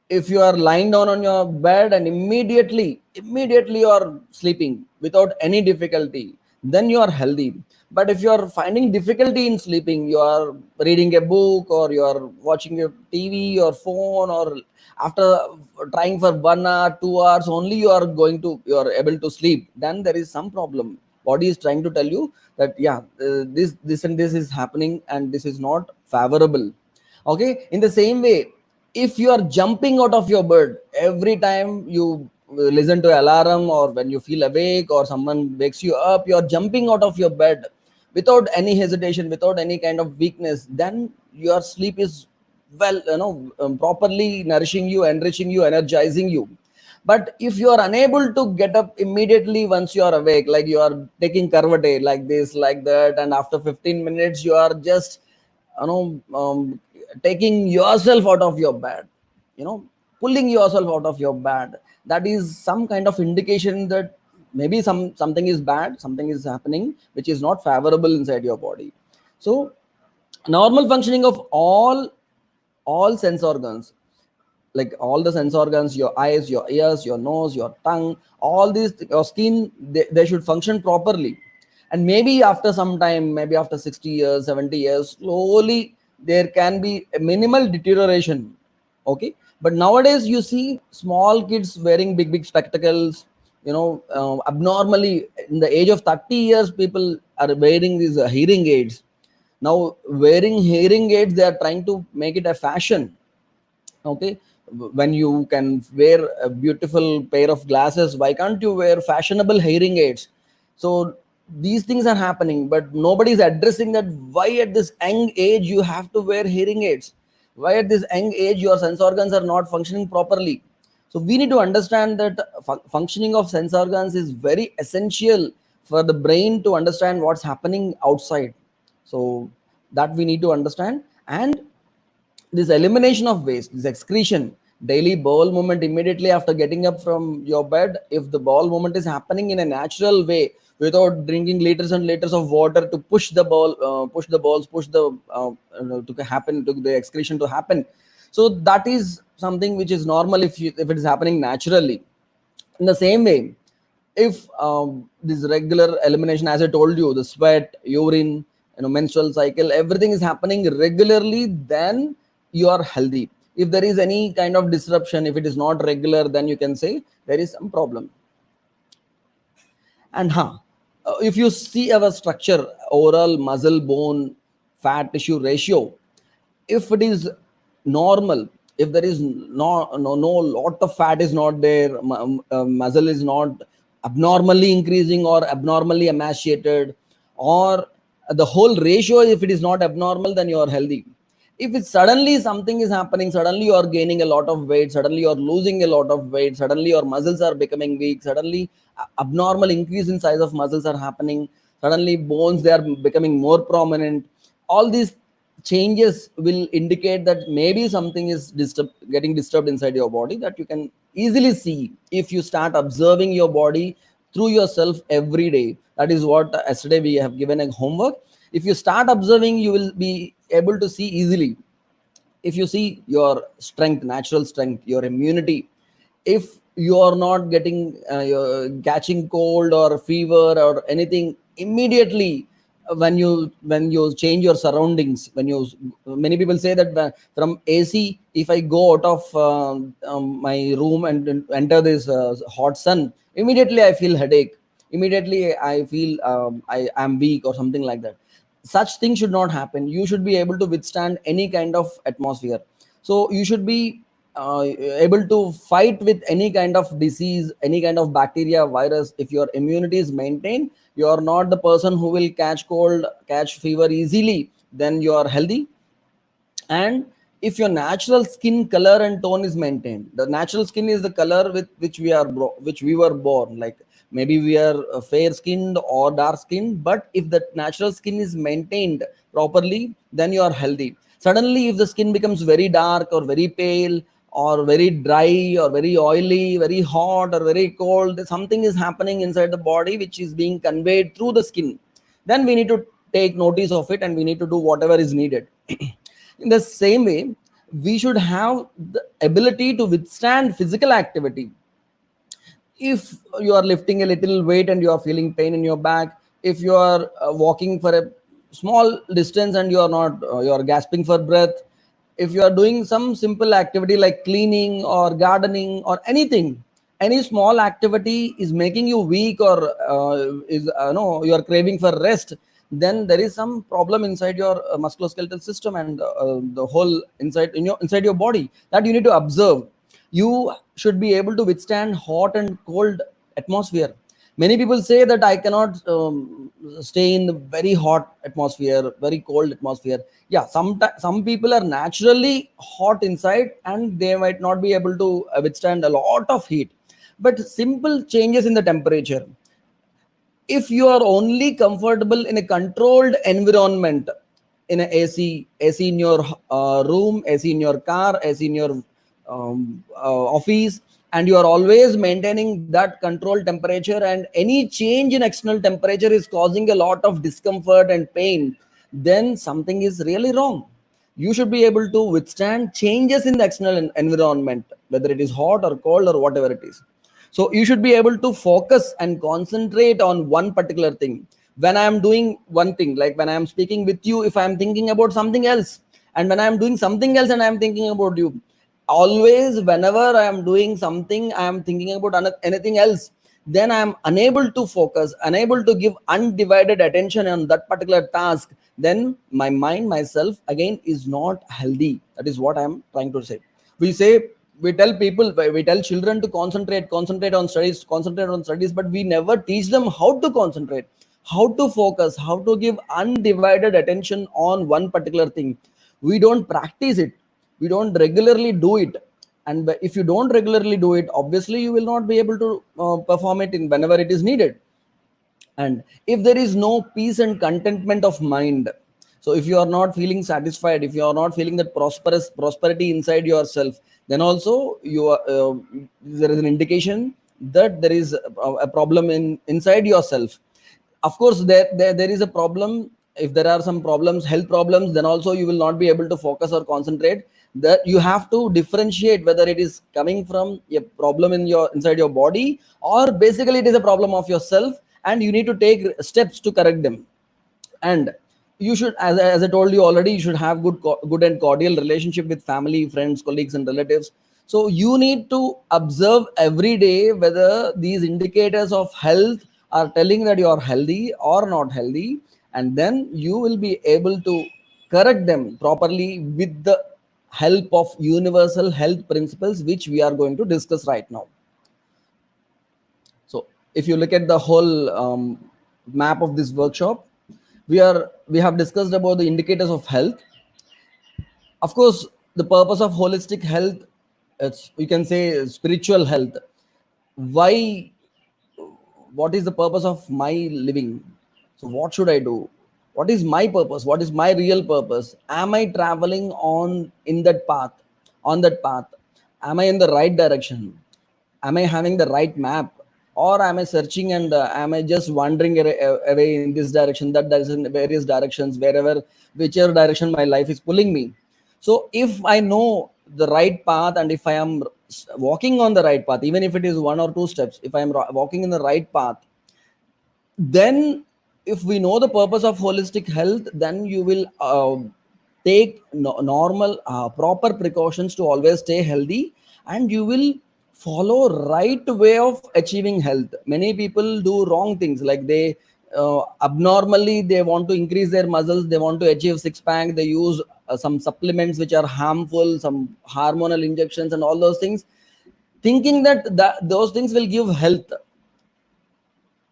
if you are lying down on your bed and immediately you are sleeping without any difficulty, then you are healthy. But if you are finding difficulty in sleeping, you are reading a book or you are watching a TV or phone, or after trying for 1 hour 2 hours only you are able to sleep, then there is some problem. Body is trying to tell you that this and this is happening and this is not favorable. Okay, in the same way, if you are jumping out of your bed every time you listen to alarm, or when you feel awake or someone wakes you up, you are jumping out of your bed without any hesitation, without any kind of weakness, then your sleep is well, properly nourishing you, enriching you, energizing you. But if you are unable to get up immediately once you are awake, like you are taking karvate like this, like that, and after 15 minutes you are just, you know, taking yourself out of your bed, you know, pulling yourself out of your bed, that is some kind of indication that maybe something is bad, something is happening which is not favorable inside your body. So normal functioning of all sense organs, like all the sense organs, your eyes, your ears, your nose, your tongue, all these, your skin, they should function properly. And maybe after some time, maybe after 60 years, 70 years, slowly there can be a minimal deterioration. Okay, but nowadays you see small kids wearing big spectacles, abnormally in the age of 30 years people are wearing these hearing aids. Now wearing hearing aids, they are trying to make it a fashion. Okay, when you can wear a beautiful pair of glasses, why can't you wear fashionable hearing aids? So these things are happening, but nobody is addressing that why at this young age you have to wear hearing aids, why at this young age your sense organs are not functioning properly. So we need to understand that functioning of sense organs is very essential for the brain to understand what's happening outside. So that we need to understand. And this elimination of waste, this excretion, daily bowel movement immediately after getting up from your bed, if the bowel movement is happening in a natural way without drinking liters and liters of water to push the bowel, push the to happen, to the excretion to happen. So that is something which is normal if it is happening naturally. In the same way, if this regular elimination, as I told you, the sweat, urine, menstrual cycle, everything is happening regularly, then you are healthy. If there is any kind of disruption, if it is not regular, then you can say there is some problem. And if you see our structure, overall muscle, bone, fat tissue ratio, if it is normal, if there is no lot of fat is not there, muscle is not abnormally increasing or abnormally emaciated, or the whole ratio, if it is not abnormal, then you are healthy. If it's suddenly something is happening, suddenly you are gaining a lot of weight, suddenly you are losing a lot of weight, suddenly your muscles are becoming weak, suddenly abnormal increase in size of muscles are happening, suddenly bones, they are becoming more prominent, all these changes will indicate that maybe something is getting disturbed inside your body, that you can easily see if you start observing your body through yourself every day. That is what yesterday we have given a homework. If you start observing, you will be able to see easily. If you see your strength, natural strength, your immunity, if you are not getting catching cold or fever or anything immediately, when you change your surroundings, many people say that from AC, if I go out of my room and enter this hot sun, immediately I feel headache, immediately I feel I am weak or something like that. Such things should not happen. You should be able to withstand any kind of atmosphere. So you should be able to fight with any kind of disease, any kind of bacteria, virus. If your immunity is maintained, you are not the person who will catch cold, catch fever easily, then you are healthy. And if your natural skin color and tone is maintained, the natural skin is the color with which which we were born, like maybe we are fair skinned or dark skinned, but if the natural skin is maintained properly, then you are healthy. Suddenly if the skin becomes very dark or very pale or very dry or very oily, very hot or very cold, something is happening inside the body which is being conveyed through the skin, then we need to take notice of it and we need to do whatever is needed. In the same way, we should have the ability to withstand physical activity. If you are lifting a little weight and you are feeling pain in your back, if you are walking for a small distance and you are not you are gasping for breath, if you are doing some simple activity like cleaning or gardening or anything, any small activity is making you weak or is no, you are craving for rest, then there is some problem inside your musculoskeletal system and the whole inside your body, that you need to observe. You should be able to withstand hot and cold atmosphere. Many people say that I cannot stay in the very hot atmosphere, very cold atmosphere. Yeah, some people are naturally hot inside and they might not be able to withstand a lot of heat. But simple changes in the temperature, if you are only comfortable in a controlled environment, in a AC in your room, AC in your car, AC in your office, and you are always maintaining that controlled temperature, and any change in external temperature is causing a lot of discomfort and pain, then something is really wrong. You should be able to withstand changes in the external environment, whether it is hot or cold or whatever it is. So you should be able to focus and concentrate on one particular thing. When I am doing one thing, like when I am speaking with you, if I am thinking about something else, and when I am doing something else and I am thinking about you, always whenever I am doing something, I am thinking about anything else, then I am unable to focus, unable to give undivided attention on that particular task. Then my mind, myself, again, is not healthy. That is what I am trying to say. We say, we tell people, we tell children to concentrate on studies, but we never teach them how to concentrate, how to focus, how to give undivided attention on one particular thing. We don't practice it, we don't regularly do it. And if you don't regularly do it, obviously you will not be able to perform it in whenever it is needed. And if there is no peace and contentment of mind, so if you are not feeling satisfied, if you are not feeling that prosperity inside yourself, then also you are, there is an indication that there is a problem inside yourself. Of course, there is a problem. If there are some problems, health problems, then also you will not be able to focus or concentrate. That you have to differentiate whether it is coming from a problem inside your body, or basically it is a problem of yourself, and you need to take steps to correct them. And you should, as I told you already, you should have good and cordial relationship with family, friends, colleagues, and relatives. So you need to observe every day whether these indicators of health are telling that you are healthy or not healthy, and then you will be able to correct them properly with the help of universal health principles, which we are going to discuss right now. So if you look at the whole map of this workshop, we have discussed about the indicators of health. Of course, the purpose of holistic health, it's, you can say, spiritual health. Why? What is the purpose of my living? So what should I do? What is my purpose? What is my real purpose? Am I traveling on that path? Am I in the right direction? Am I having the right map, or am I searching and am I just wandering away in this direction, that direction, various directions, whichever direction my life is pulling me? So if I know the right path, and if I am walking on the right path, even if it is 1 or 2 steps, if I am walking in the right path, then if we know the purpose of holistic health, then you will take normal proper precautions to always stay healthy, and you will follow right way of achieving health. Many people do wrong things, like they abnormally, they want to increase their muscles, they want to achieve six pack, they use some supplements which are harmful, some hormonal injections and all those things, thinking that those things will give health.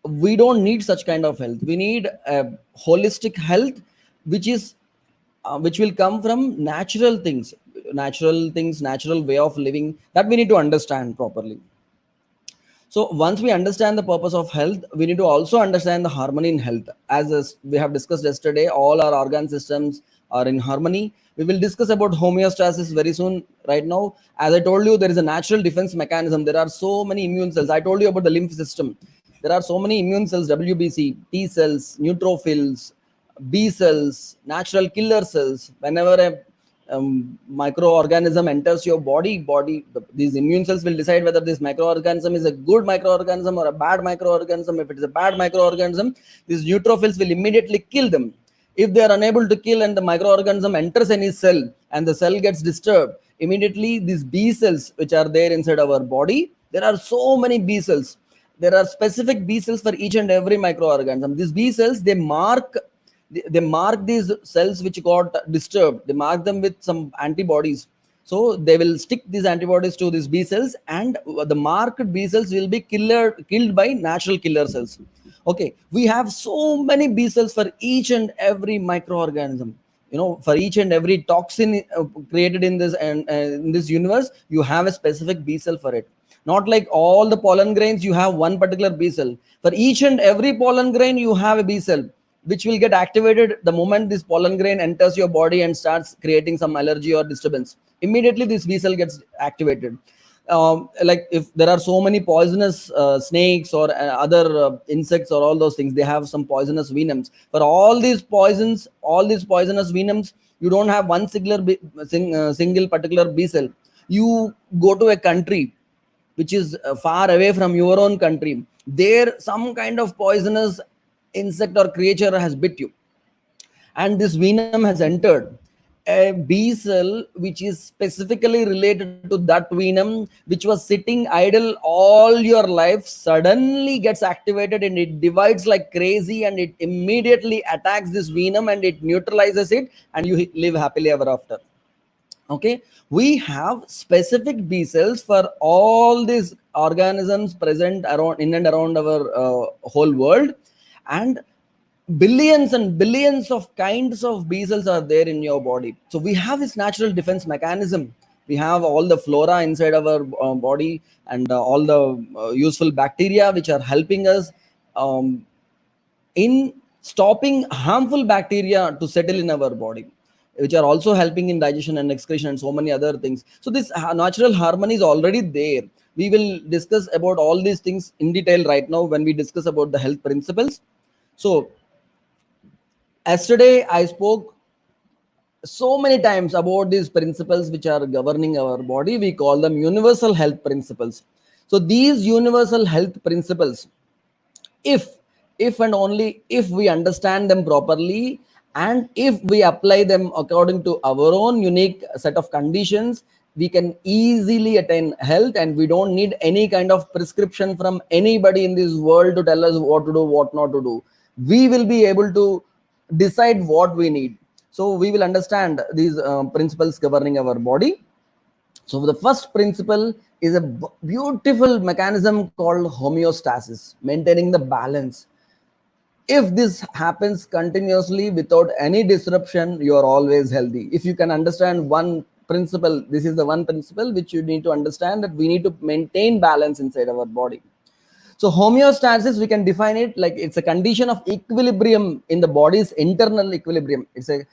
We don't need such kind of health. We need a holistic health, which will come from natural things, natural way of living, that we need to understand properly. So once we understand the purpose of health, we need to also understand the harmony in health. As we have discussed yesterday, all our organ systems are in harmony. We will discuss about homeostasis very soon. Right now, as I told you, there is a natural defense mechanism. There are so many immune cells. I told you about the lymph system. There are so many immune cells: WBC, T cells, neutrophils, B cells, natural killer cells. Whenever a microorganism enters your body, these immune cells will decide whether this microorganism is a good microorganism or a bad microorganism. If it is a bad microorganism, these neutrophils will immediately kill them. If they are unable to kill and the microorganism enters any cell and the cell gets disturbed, immediately these B cells which are there inside our body, there are so many B cells. There are specific B cells for each and every microorganism. These B cells, they mark these cells which got disturbed. They mark them with some antibodies. So they will stick these antibodies to these B cells, and the marked B cells will be killed by natural killer cells. Okay, we have so many B cells for each and every microorganism. For each and every toxin created in this and in this universe, you have a specific B cell for it. Not like all the pollen grains, you have one particular B cell. For each and every pollen grain, you have a B cell, which will get activated the moment this pollen grain enters your body and starts creating some allergy or disturbance. Immediately, this B cell gets activated. Like if there are so many poisonous snakes or other insects or all those things, they have some poisonous venoms. For all these poisonous venoms, you don't have one single particular B cell. You go to a country which is far away from your own country. There, some kind of poisonous insect or creature has bit you, and this venom has entered. A B cell which is specifically related to that venom, which was sitting idle all your life, suddenly gets activated and it divides like crazy, and it immediately attacks this venom and it neutralizes it, and you live happily ever after. Okay, we have specific B cells for all these organisms present around in and around our whole world, and billions and billions of kinds of B cells are there in your body. So we have this natural defense mechanism. We have all the flora inside our body, and all the useful bacteria which are helping us in stopping harmful bacteria to settle in our body, which are also helping in digestion and excretion and so many other things. So this natural harmony is already there. We will discuss about all these things in detail right now when we discuss about the health principles. So yesterday I spoke so many times about these principles which are governing our body. We call them universal health principles. So these universal health principles, if and only if we understand them properly, and if we apply them according to our own unique set of conditions, we can easily attain health, and we don't need any kind of prescription from anybody in this world to tell us what to do, what not to do. We will be able to decide what we need. So we will understand these principles governing our body. So the first principle is a beautiful mechanism called homeostasis, maintaining the balance. If this happens continuously without any disruption, you are always healthy. If you can understand one principle, this is the one principle which you need to understand, that we need to maintain balance inside our body. So homeostasis, we can define it like it's a condition of equilibrium in the body's internal equilibrium. It's a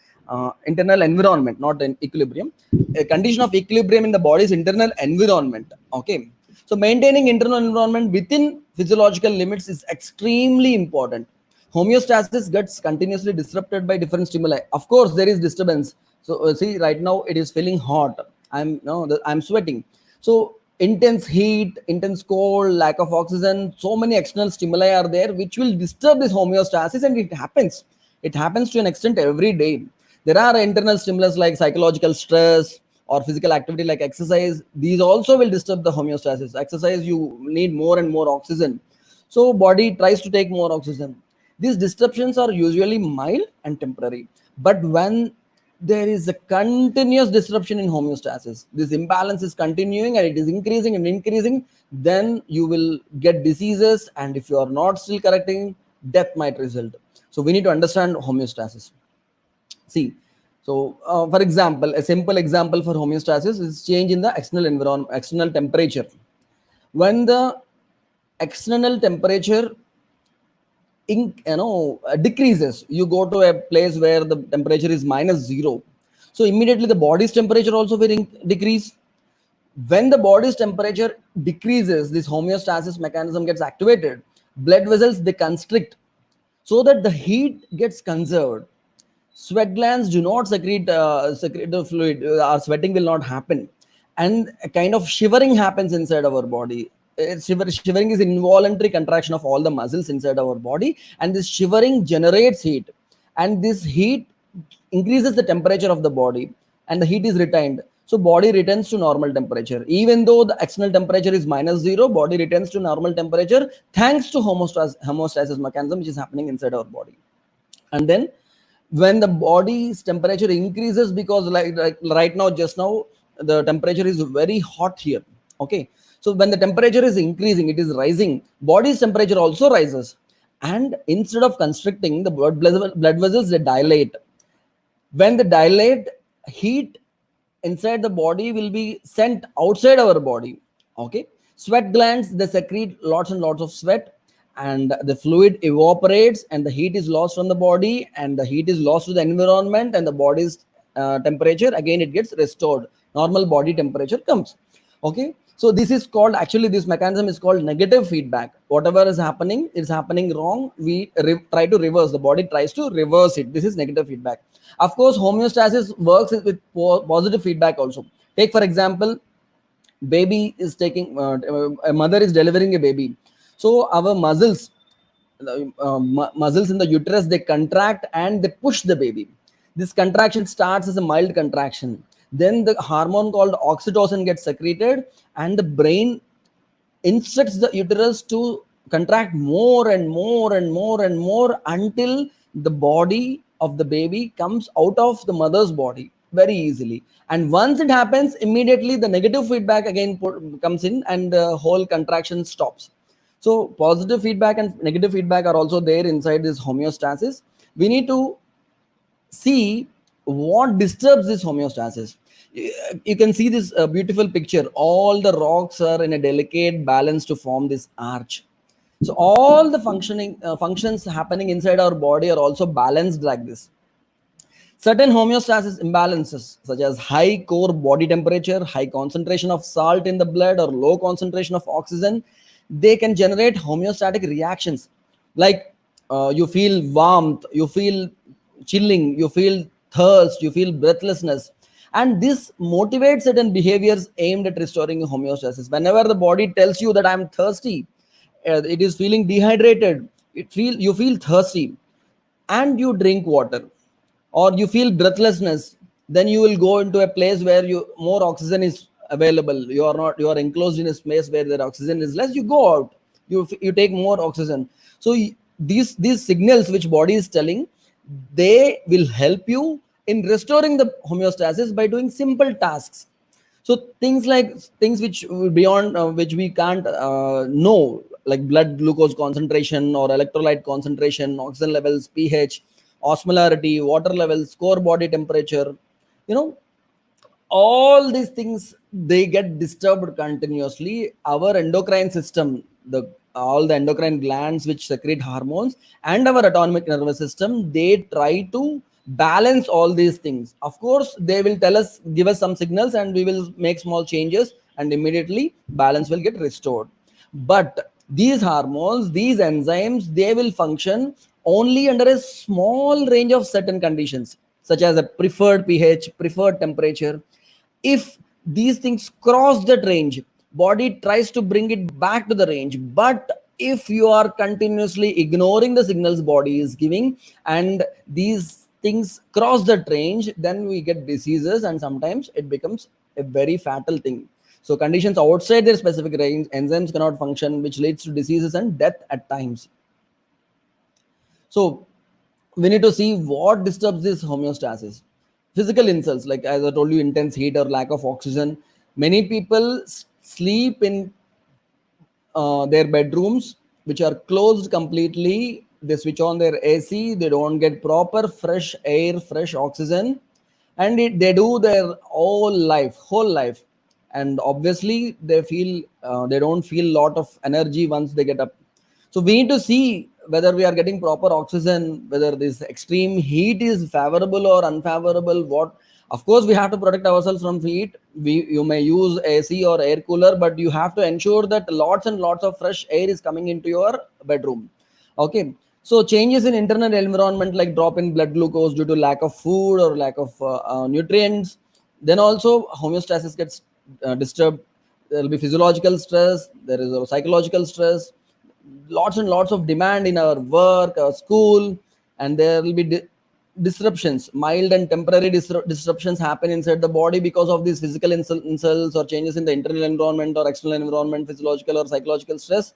internal environment, not an equilibrium. A condition of equilibrium in the body's internal environment. Okay. So maintaining internal environment within physiological limits is extremely important. Homeostasis gets continuously disrupted by different stimuli. Of course, there is disturbance. So see, right now it is feeling hot. I'm sweating. So intense heat, intense cold, lack of oxygen, so many external stimuli are there which will disturb this homeostasis, and it happens. It happens to an extent every day. There are internal stimulus like psychological stress or physical activity like exercise. These also will disturb the homeostasis. Exercise, you need more and more oxygen. So body tries to take more oxygen. These disruptions are usually mild and temporary. But when there is a continuous disruption in homeostasis, this imbalance is continuing and it is increasing and increasing, then you will get diseases, and if you are not still correcting, death might result. So we need to understand homeostasis. See, so for example, a simple example for homeostasis is change in the external environment, external temperature. When the external temperature decreases, you go to a place where the temperature is -0, so immediately the body's temperature also will decrease. When the body's temperature decreases, this homeostasis mechanism gets activated. Blood vessels, they constrict so that the heat gets conserved. Sweat glands do not secrete the fluid. Our sweating will not happen, and a kind of shivering happens inside our body. Shivering is involuntary contraction of all the muscles inside our body, and this shivering generates heat, and this heat increases the temperature of the body, and the heat is retained. So body returns to normal temperature. Even though the external temperature is -0, body returns to normal temperature thanks to homeostasis mechanism which is happening inside our body. And then when the body's temperature increases, because like right now, just now, the temperature is very hot here. Okay, so when the temperature is increasing, it is rising, body's temperature also rises, and instead of constricting, the blood vessels, they dilate. When they dilate, heat inside the body will be sent outside our body. Okay, sweat glands, they secrete lots and lots of sweat, and the fluid evaporates, and the heat is lost from the body, and the heat is lost to the environment, and the body's temperature again, it gets restored, normal body temperature comes. Okay, so this is called, actually this mechanism is called negative feedback. Whatever is happening wrong, we try to reverse, the body tries to reverse it. This is negative feedback. Of course, homeostasis works with positive feedback also. Take for example, baby is taking a mother is delivering a baby, so our muscles, muscles in the uterus, they contract and they push the baby. This contraction starts as a mild contraction, then the hormone called oxytocin gets secreted, and the brain instructs the uterus to contract more and more and more and more until the body of the baby comes out of the mother's body very easily. And once it happens, immediately the negative feedback again comes in, and the whole contraction stops. So positive feedback and negative feedback are also there inside this homeostasis. We need to see what disturbs this homeostasis. You can see this beautiful picture. All the rocks are in a delicate balance to form this arch. So all the functions happening inside our body are also balanced like this. Certain homeostasis imbalances, such as high core body temperature, high concentration of salt in the blood, or low concentration of oxygen, they can generate homeostatic reactions. Like you feel warmth, you feel chilling, you feel thirst, you feel breathlessness. And this motivates certain behaviors aimed at restoring homeostasis. Whenever the body tells you that I'm thirsty, it is feeling dehydrated, you feel thirsty, and you drink water, or you feel breathlessness, then you will go into a place where more oxygen is available. You are enclosed in a space where the oxygen is less, you go out, you take more oxygen. So these signals which body is telling, they will help you in restoring the homeostasis by doing simple tasks. So things which beyond which we can't know, like blood glucose concentration or electrolyte concentration, oxygen levels, pH, osmolarity, water levels, core body temperature, you know, all these things, they get disturbed continuously. Our endocrine system, all the endocrine glands which secrete hormones, and our autonomic nervous system, they try to balance all these things. Of course, they will give us some signals, and we will make small changes, and immediately balance will get restored. But these hormones, these enzymes, they will function only under a small range of certain conditions, such as a preferred pH, preferred temperature. If these things cross that range, body tries to bring it back to the range. But if you are continuously ignoring the signals body is giving, and these things cross that range, then we get diseases, and sometimes it becomes a very fatal thing. So conditions outside their specific range, enzymes cannot function, which leads to diseases and death at times. So we need to see what disturbs this homeostasis. Physical insults, like as I told you, intense heat or lack of oxygen. Many people sleep in their bedrooms which are closed completely. They switch on their AC, they don't get proper fresh air, fresh oxygen, and they do their whole life, and obviously they don't feel lot of energy once they get up. So we need to see whether we are getting proper oxygen, whether this extreme heat is favorable or unfavorable. What, of course, we have to protect ourselves from heat. You may use AC or air cooler, but you have to ensure that lots and lots of fresh air is coming into your bedroom. Okay. So changes in internal environment, like drop in blood glucose due to lack of food or lack of nutrients. Then also homeostasis gets disturbed. There will be physiological stress. There is a psychological stress. Lots and lots of demand in our work, our school, and there will be disruptions. Mild and temporary disruptions happen inside the body because of these physical insults or changes in the internal environment or external environment, physiological or psychological stress.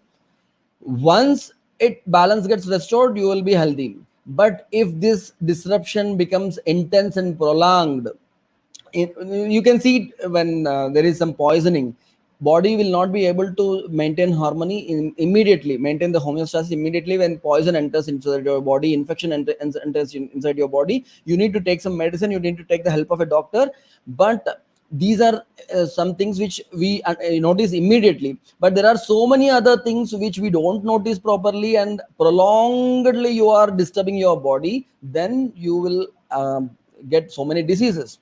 Once balance gets restored, you will be healthy. But if this disruption becomes intense and prolonged, You can see it when there is some poisoning, body will not be able to maintain harmony immediately, maintain the homeostasis immediately. When poison enters inside your body, infection enters inside your body, you need to take some medicine, you need to take the help of a doctor. But these are some things which we notice immediately, but there are so many other things which we don't notice properly, and prolongedly you are disturbing your body, then you will get so many diseases.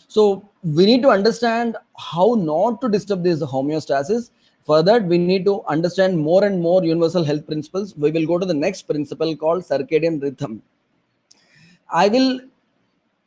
So we need to understand how not to disturb this homeostasis. For that, we need to understand more and more universal health principles. We will go to the next principle called circadian rhythm. I will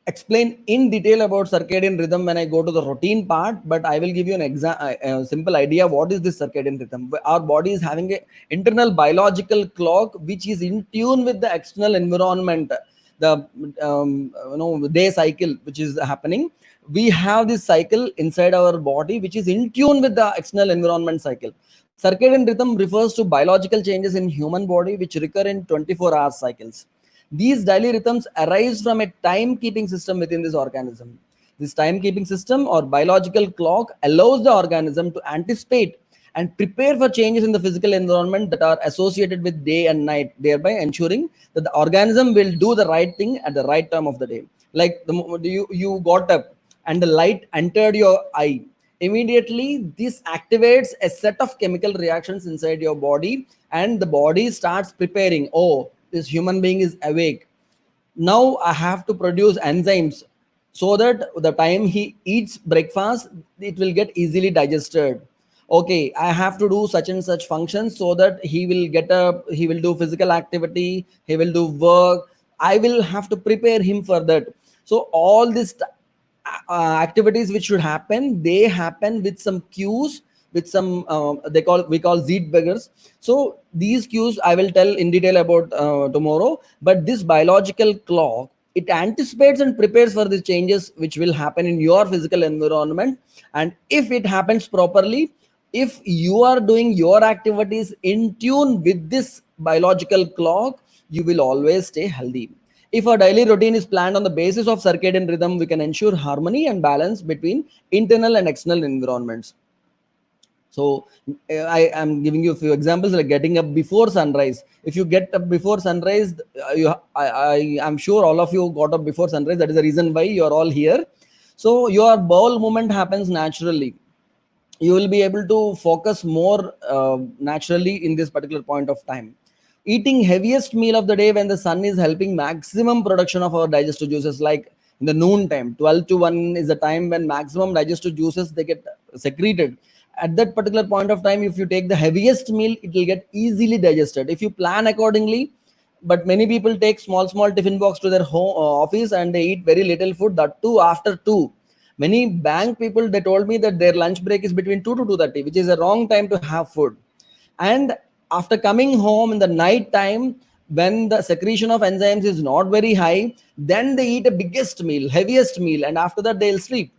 explain in detail about circadian rhythm when I go to the routine part, but I will give you a simple idea what is this circadian rhythm. Our body is having an internal biological clock which is in tune with the external environment, the day cycle which is happening. We have this cycle inside our body which is in tune with the external environment cycle. Circadian rhythm refers to biological changes in human body which recur in 24-hour cycles. These daily rhythms arise from a time-keeping system within this organism. This time-keeping system or biological clock allows the organism to anticipate and prepare for changes in the physical environment that are associated with day and night, thereby ensuring that the organism will do the right thing at the right time of the day. Like the moment you got up and the light entered your eye, immediately this activates a set of chemical reactions inside your body, and the body starts preparing. Oh, this human being is awake. Now I have to produce enzymes so that the time he eats breakfast, it will get easily digested. Okay, I have to do such and such functions so that he will get up, he will do physical activity, he will do work. I will have to prepare him for that. So all these activities which should happen, they happen with some cues, with some we call Zeitgeist. So these cues I will tell in detail about tomorrow. But this biological clock, it anticipates and prepares for the changes which will happen in your physical environment. And if it happens properly, if you are doing your activities in tune with this biological clock, you will always stay healthy. If our daily routine is planned on the basis of circadian rhythm, we can ensure harmony and balance between internal and external environments. So I am giving you a few examples, like getting up before sunrise. If you get up before sunrise, I am sure all of you got up before sunrise. That is the reason why you are all here. So your bowel movement happens naturally. You will be able to focus more naturally in this particular point of time. Eating heaviest meal of the day when the sun is helping maximum production of our digestive juices, like in the noon time, 12 to 1 is the time when maximum digestive juices they get secreted. At that particular point of time, if you take the heaviest meal, it will get easily digested if you plan accordingly. But many people take small tiffin box to their home office, and they eat very little food, that too after 2. Many bank people, they told me that their lunch break is between 2 to 2:30, which is a wrong time to have food. And after coming home in the night time, when the secretion of enzymes is not very high, then they eat a biggest meal, heaviest meal, and after that they'll sleep.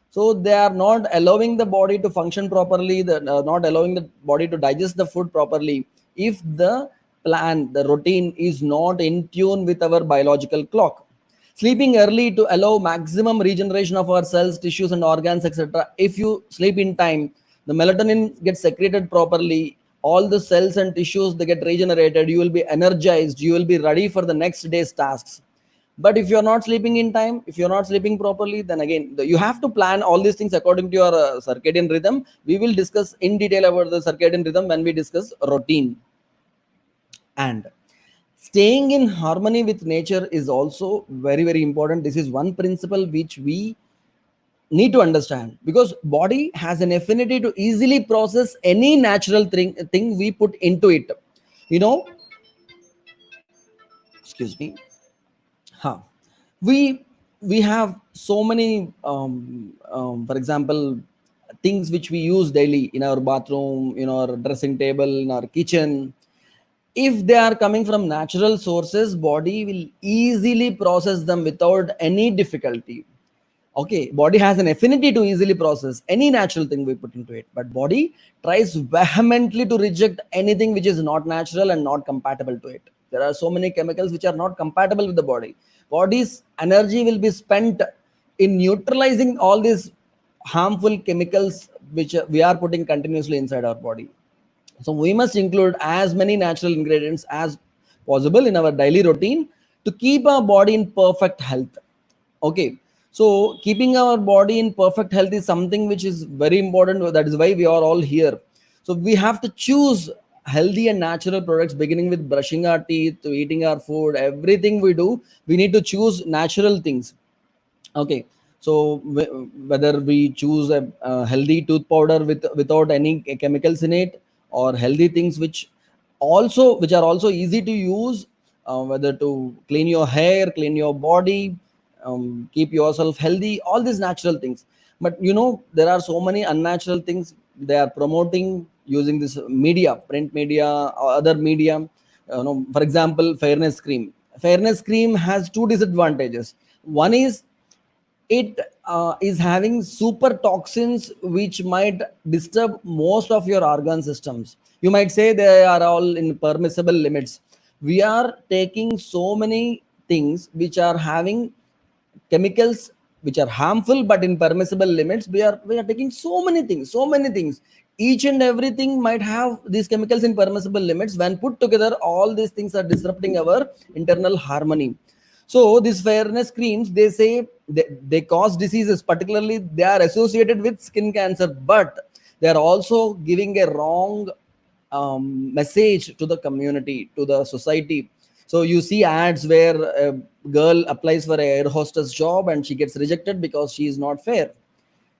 So they are not allowing the body to function properly, not allowing the body to digest the food properly, if the plan, the routine is not in tune with our biological clock. Sleeping early to allow maximum regeneration of our cells, tissues and organs, etc. If you sleep in time, the melatonin gets secreted properly, all the cells and tissues, they get regenerated, you will be energized, you will be ready for the next day's tasks. But if you're not sleeping in time, if you're not sleeping properly, then again you have to plan all these things according to your circadian rhythm. We will discuss in detail about the circadian rhythm when we discuss routine. And staying in harmony with nature is also very important. This is one principle which we need to understand, because body has an affinity to easily process any natural thing we put into it. You know, excuse me. Huh. We have so many for example, things which we use daily in our bathroom, in our dressing table, in our kitchen. If they are coming from natural sources, body will easily process them without any difficulty. Okay, body has an affinity to easily process any natural thing we put into it, but body tries vehemently to reject anything which is not natural and not compatible to it. There are so many chemicals which are not compatible with the body. Body's energy will be spent in neutralizing all these harmful chemicals which we are putting continuously inside our body. So we must include as many natural ingredients as possible in our daily routine to keep our body in perfect health. Okay, so keeping our body in perfect health is something which is very important. That is why we are all here. So we have to choose healthy and natural products, beginning with brushing our teeth to eating our food. Everything we do, we need to choose natural things. Okay, so whether we choose a healthy tooth powder without any chemicals in it, or healthy things which are also easy to use, whether to clean your hair, clean your body, keep yourself healthy, all these natural things. But there are so many unnatural things they are promoting using this media, print media or other media. For example, fairness cream has two disadvantages. One is it is having super toxins which might disturb most of your organ systems. You might say they are all in permissible limits. We are taking so many things which are having chemicals which are harmful, but in permissible limits. We are taking so many things. Each and everything might have these chemicals in permissible limits. When put together, all these things are disrupting our internal harmony. So these fairness creams, they say they cause diseases, particularly they are associated with skin cancer, but they are also giving a wrong message to the community, to the society. So you see ads where a girl applies for a air hostess job and she gets rejected because she is not fair.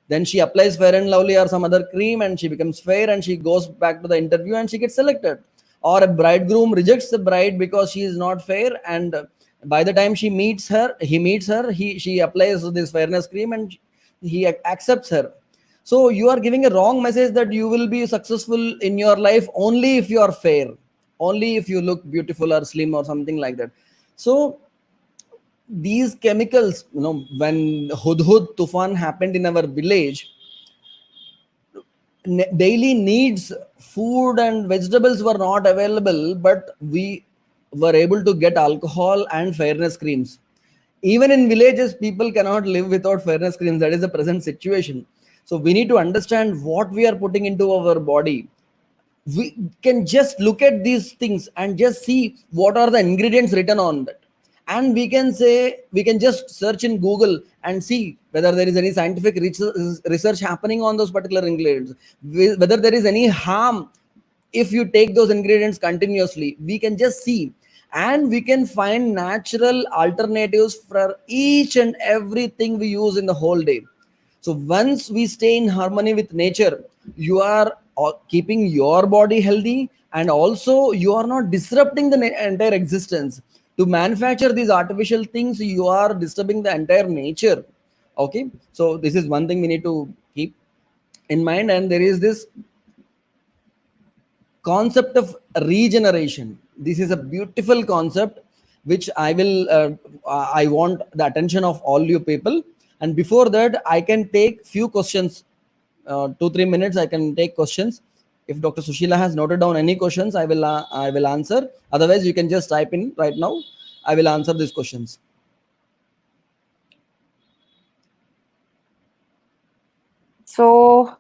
Then she applies Fair and Lovely or some other cream and she becomes fair, and she goes back to the interview and she gets selected. Or a bridegroom rejects the bride because she is not fair, and by the time he meets her, she applies this fairness cream and he accepts her. So you are giving a wrong message that you will be successful in your life only if you are fair, only if you look beautiful or slim or something like that. So these chemicals, when Hudhud Tufan happened in our village, daily needs, food and vegetables were not available, but we were able to get alcohol and fairness creams. Even in villages, people cannot live without fairness creams. That is the present situation. So we need to understand what we are putting into our body. We can just look at these things and just see what are the ingredients written on that, and we can just search in Google and see whether there is any scientific research happening on those particular ingredients, whether there is any harm if you take those ingredients continuously. We can just see, and we can find natural alternatives for each and everything we use in the whole day. So once we stay in harmony with nature, you are keeping your body healthy, and also you are not disrupting the entire existence. To manufacture these artificial things, you are disturbing the entire nature. Okay, so this is one thing we need to keep in mind. And there is this concept of regeneration. This is a beautiful concept which I want the attention of all you people. And before that, I can take few questions, 2-3 minutes I can take questions. If Dr. Sushila has noted down any questions, I will answer. Otherwise, you can just type in right now. I will answer these questions.
So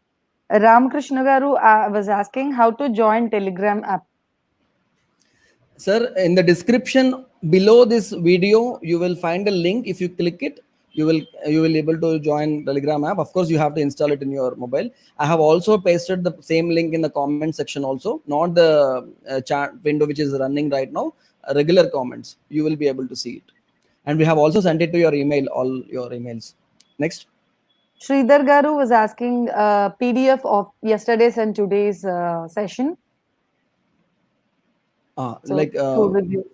Ramakrishna Garu was asking how to join Telegram app.
Sir, in the description below this video, you will find a link. If you click it, you will able to join Telegram app. Of course, you have to install it in your mobile. I have also pasted the same link in the comment section also, not the chat window which is running right now. Regular comments, you will be able to see it. And we have also sent it to your email, all your emails. Next.
Sridhar Garu was asking PDF of yesterday's and today's session. To review.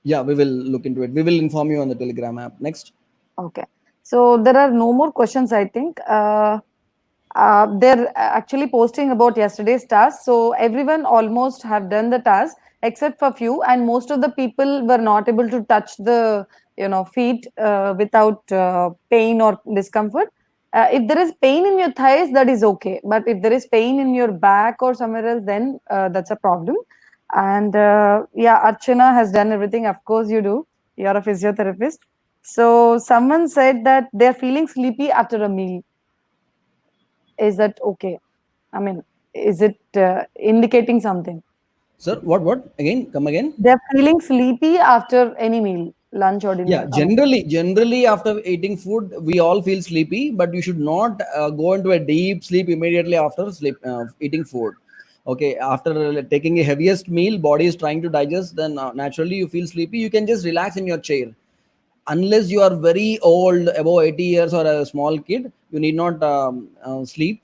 Yeah, we will look into it. We will inform you on the Telegram app. Next.
Okay. So there are no more questions, I think. They're actually posting about yesterday's task. So everyone almost have done the task except for few, and most of the people were not able to touch the feet without pain or discomfort. If there is pain in your thighs, that is okay. But if there is pain in your back or somewhere else, then that's a problem. And yeah, Archana has done everything. Of course, you do. You're a physiotherapist. So someone said that they're feeling sleepy after a meal. Is that okay? I mean, is it indicating something?
Sir, what? Again, come again.
They're feeling sleepy after any meal, lunch or
Yeah,
dinner. I mean,
generally after eating food, we all feel sleepy, but you should not go into a deep sleep immediately after eating food. Okay, after taking a heaviest meal, body is trying to digest, then naturally you feel sleepy. You can just relax in your chair. Unless you are very old, above 80 years, or a small kid, you need not sleep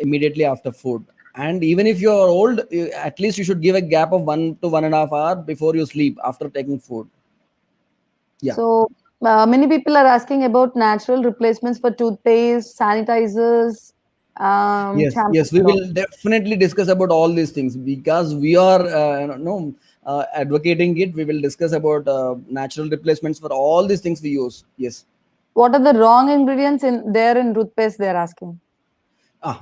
immediately after food. And even if you are old, at least you should give a gap of 1 to 1.5 hour before you sleep after taking food. Yeah.
so many people are asking about natural replacements for toothpaste, sanitizers,
Yes,
shampoos
yes, we
and all.
will definitely discuss about all these things because we are no advocating it. We will discuss about natural replacements for all these things we use. Yes,
What are the wrong ingredients in there in toothpaste? They're asking.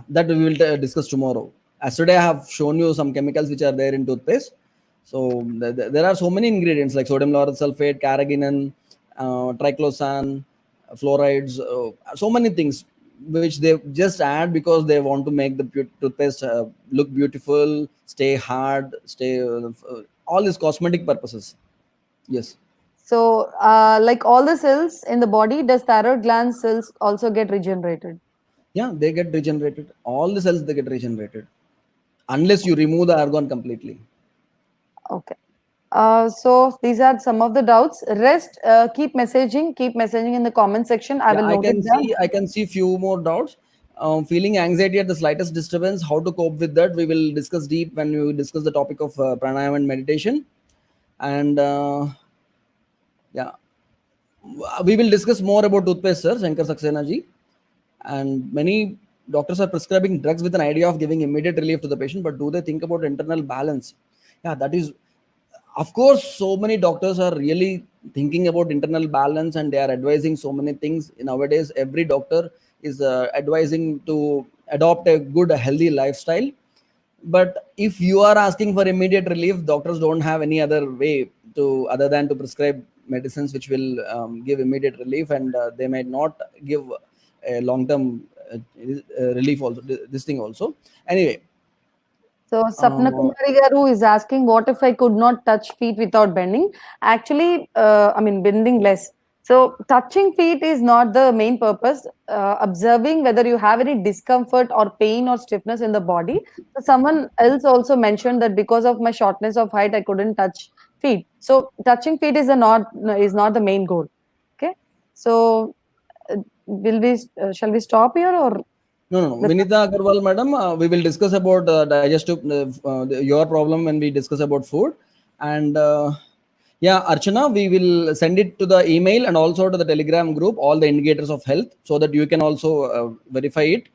that we will discuss tomorrow. Yesterday, I have shown you some chemicals which are there in toothpaste. So there are so many ingredients like sodium lauryl sulfate, carrageenan, triclosan, fluorides, so many things which they just add because they want to make the toothpaste look beautiful, stay hard, stay all these cosmetic purposes. Yes,
So, like all the cells in the body, does thyroid gland cells also get regenerated?
yeah, they get regenerated. All the cells they get regenerated unless you remove the organ completely.
Okay. So these are some of the doubts. Rest, keep messaging in the comment section. I
Yeah,
will
I
note
can
it down.
see. I can see few more doubts. Feeling anxiety at the slightest disturbance. How to cope with that? We will discuss deep when we discuss the topic of pranayama and meditation. And yeah, we will discuss more about toothpaste, sir, Shankar Saxena ji. And many doctors are prescribing drugs with an idea of giving immediate relief to the patient, but do they think about internal balance? Yeah, that is, of course, so many doctors are really thinking about internal balance and they are advising so many things. Nowadays, every doctor is advising to adopt a good, healthy lifestyle. But if you are asking for immediate relief, doctors don't have any other way to other than to prescribe medicines which will give immediate relief, and they might not give a long-term relief also. This thing also. Anyway,
So Sapna
uh,
Kumari Garu is asking, what if I could not touch feet without bending? Actually, I mean, bending less. So touching feet is not the main purpose. Observing whether you have any discomfort or pain or stiffness in the body. So someone else also mentioned that because of my shortness of height, I couldn't touch feet. So touching feet is not the main goal. Okay. So will we shall we stop here or
no, no, no.
the
Vinita Agarwal, madam, we will discuss about digestive your problem when we discuss about food. And yeah, Archana, we will send it to the email and also to the Telegram group, all the indicators of health, so that you can also verify it.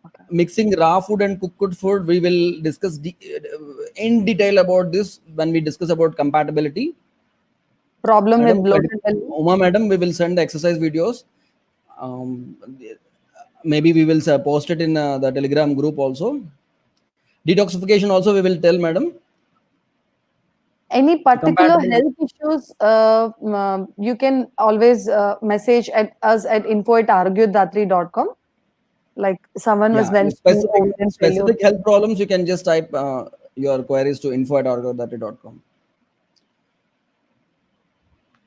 okay.
Mixing raw food and cooked food, we will discuss in detail about this when we discuss about compatibility.
Problem with
Madam,
bloated belly?
Uma, madam, we will send the exercise videos. Um, Maybe we will post it in the Telegram group also. Detoxification also we will tell, madam.
Any particular
Compatible.
health issues, you can always message at us at info@argyudatri.com. Like someone was
Yeah,
mentioning ovarian failure.
specific health problems, you can just type your queries to info@orgodati.com.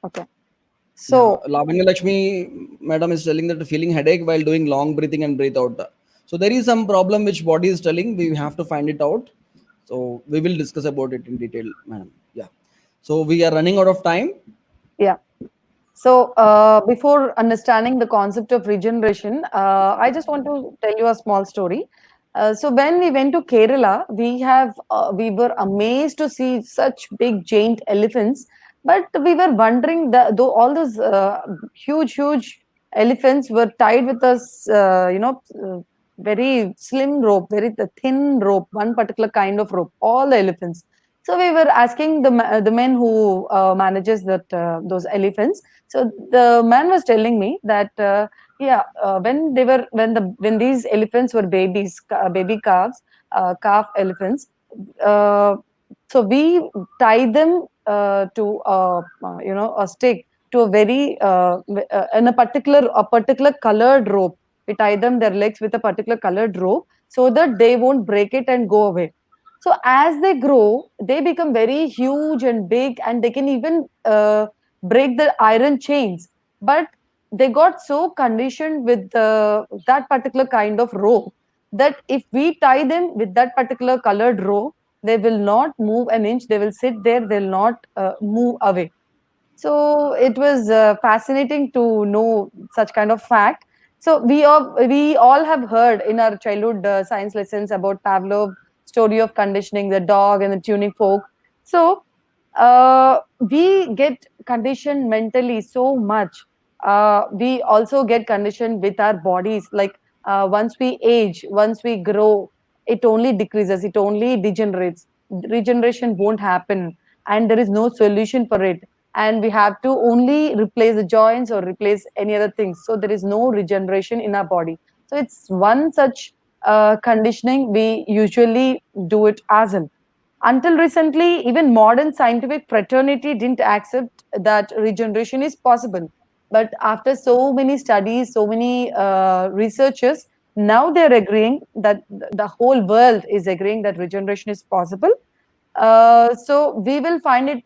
Okay.
Yeah,
So,
Lavanya Lakshmi madam is telling that feeling headache while doing long breathing and breathe out. So there is some problem which body is telling. We have to find it out. So we will discuss about it in detail, madam. Yeah. So we are running out of time.
yeah. So, before understanding the concept of regeneration, I just want to tell you a small story. So, when we went to Kerala, we were amazed to see such big giant elephants. But we were wondering that though all those huge elephants were tied with us, very slim rope, very thin rope, one particular kind of rope. All the elephants. So we were asking the men who manages those elephants. So the man was telling me that when these elephants were babies, baby calves, calf elephants. Uh, so we tie them to a stick to a very in a particular colored rope. We tie them their legs with a particular colored rope so that they won't break it and go away. So as they grow, they become very huge and big, and they can even break the iron chains. But they got so conditioned with that particular kind of rope that if we tie them with that particular colored rope, they will not move an inch. They will sit there. They'll not move away. So it was fascinating to know such kind of fact. So we all have heard in our childhood science lessons about Pavlov story of conditioning, the dog and the tuning fork. So we get conditioned mentally so much. We also get conditioned with our bodies. Like once we age, once we grow, it only decreases. It only degenerates. Regeneration won't happen, and there is no solution for it, and we have to only replace the joints or replace any other things, so there is no regeneration in our body. So it's one such conditioning we usually do it as in. Until recently, even modern scientific fraternity didn't accept that regeneration is possible, but after so many studies, so many researchers, now they're agreeing that the whole world is agreeing that regeneration is possible. So we will find it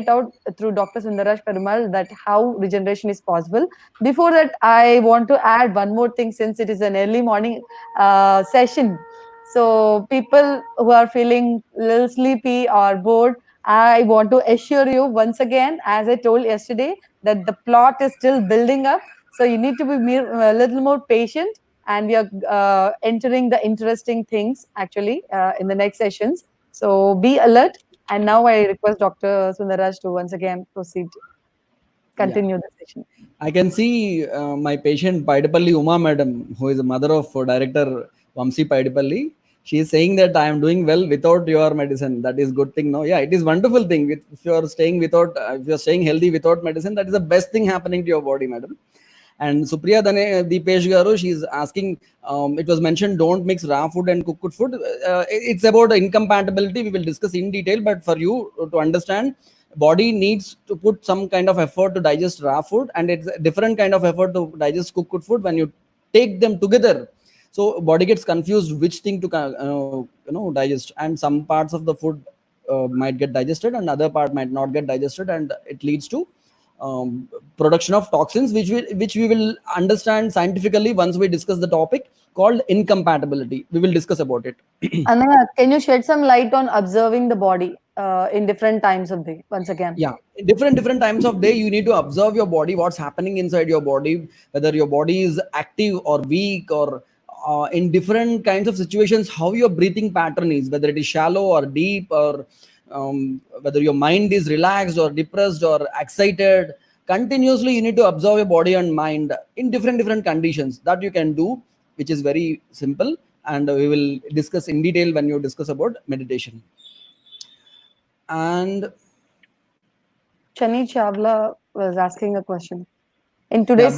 out through Dr. Sundaraj Perumal that how regeneration is possible. Before that, I want to add one more thing since it is an early morning session. So people who are feeling a little sleepy or bored, I want to assure you once again, as I told yesterday, that the plot is still building up. So you need to be a little more patient, and we are entering the interesting things actually in the next sessions. So be alert. And now I request Dr. Sundaraj to once again proceed, continue the session.
I can see my patient Paidapalli Uma madam, who is the mother of director Vamsi Paidapalli. She is saying that I am doing well without your medicine. That is good thing. No, yeah, it is wonderful thing. If you are staying without, if you are staying healthy without medicine, that is the best thing happening to your body, madam. And Supriya Dane Deepesh Garu, she's asking, it was mentioned, don't mix raw food and cooked food. It's about incompatibility. We will discuss in detail, but for you to understand, body needs to put some kind of effort to digest raw food, and it's a different kind of effort to digest cooked food when you take them together. So body gets confused which thing to digest, and some parts of the food might get digested and other part might not get digested, and it leads to production of toxins, which we will understand scientifically once we discuss the topic called incompatibility. We will discuss about it.
Anaya, can you shed some light on observing the body in different times of day once again?
Yeah, different times of day, you need to observe your body, what's happening inside your body, whether your body is active or weak, or in different kinds of situations, how your breathing pattern is, whether it is shallow or deep, or whether your mind is relaxed or depressed or excited. Continuously you need to observe your body and mind in different conditions. That you can do, which is very simple, and we will discuss in detail when you discuss about meditation. And
Chani Chawla was asking a question. In today's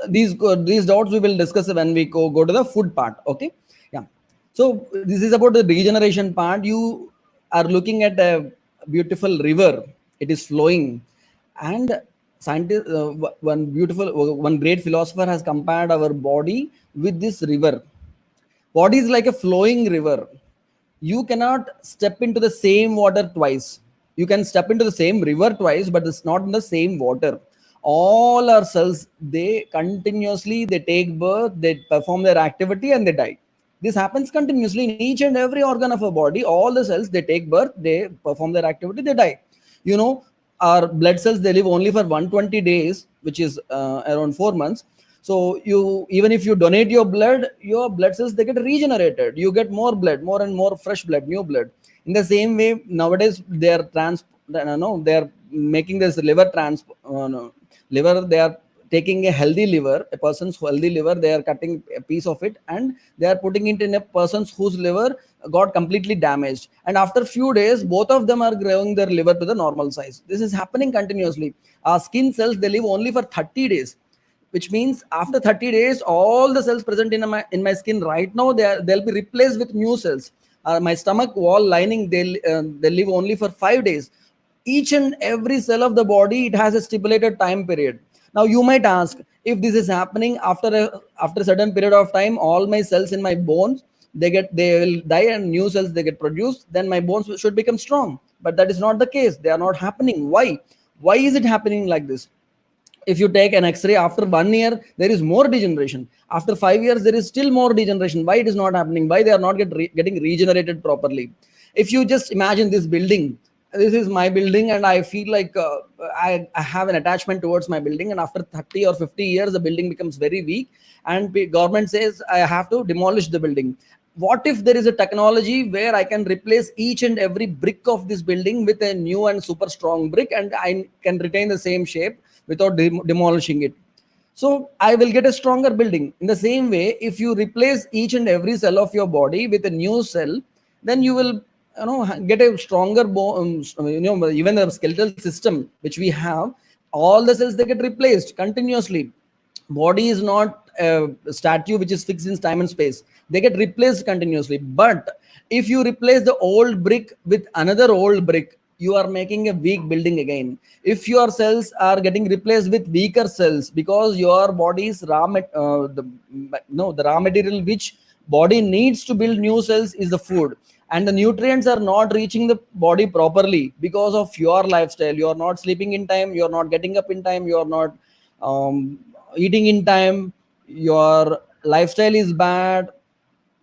these doubts we will discuss when we go to the food part. Okay, yeah. So this is about the regeneration part. You are looking at a beautiful river. It is flowing, and one great philosopher has compared our body with this river. Body is like a flowing river. You cannot step into the same water twice. You can step into the same river twice, but it's not in the same water. All our cells, they continuously, they take birth, they perform their activity, and they die. This happens continuously in each and every organ of our body. All the cells, they take birth, they perform their activity, they die. You know, our blood cells, they live only for 120 days, which is around 4 months. So even if you donate your blood cells, they get regenerated. You get more blood, more and more fresh blood, new blood. In the same way, nowadays they are making this liver they are taking a healthy liver, a person's healthy liver, they are cutting a piece of it and they are putting it in a person's whose liver got completely damaged. And after a few days, both of them are growing their liver to the normal size. This is happening continuously. Our skin cells, they live only for 30 days. Which means after 30 days, all the cells present in my skin right now, they'll be replaced with new cells. My stomach wall lining, they live only for 5 days. each and every cell of the body, it has a stipulated time period. Now you might ask, if this is happening after a certain period of time, all my cells in my bones, they will die and new cells they get produced, then my bones should become strong. But that is not the case. They are not happening. Why is it happening like this? If you take an x-ray, after 1 year there is more degeneration, after 5 years there is still more degeneration. Why it is not happening? Why they are not getting regenerated properly? If you just imagine this building, this is my building, and I feel like I have an attachment towards my building, and after 30 or 50 years the building becomes very weak, and government says I have to demolish the building. What if there is a technology where I can replace each and every brick of this building with a new and super strong brick, and I can retain the same shape without demolishing it? So I will get a stronger building. In the same way, if you replace each and every cell of your body with a new cell, then you will get a stronger bone. Even the skeletal system which we have, all the cells they get replaced continuously. Body is not a statue which is fixed in time and space. They get replaced continuously. But if you replace the old brick with another old brick, you are making a weak building again. If your cells are getting replaced with weaker cells, because your body's the raw material which body needs to build new cells is the food, and the nutrients are not reaching the body properly because of your lifestyle. You are not sleeping in time, you are not getting up in time, you are not eating in time, your lifestyle is bad,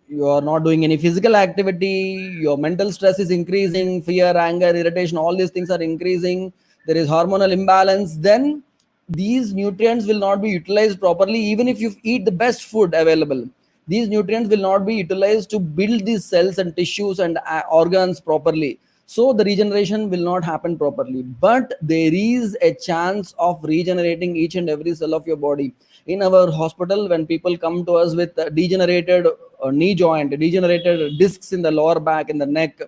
you are not doing any physical activity, your mental stress is increasing, fear, anger, irritation, all these things are increasing, there is hormonal imbalance, then these nutrients will not be utilized properly. Even if you eat the best food available, these nutrients will not be utilized to build these cells and tissues and organs properly. So the regeneration will not happen properly. But there is a chance of regenerating each and every cell of your body. In our hospital, when people come to us with degenerated knee joint, degenerated discs in the lower back, in the neck,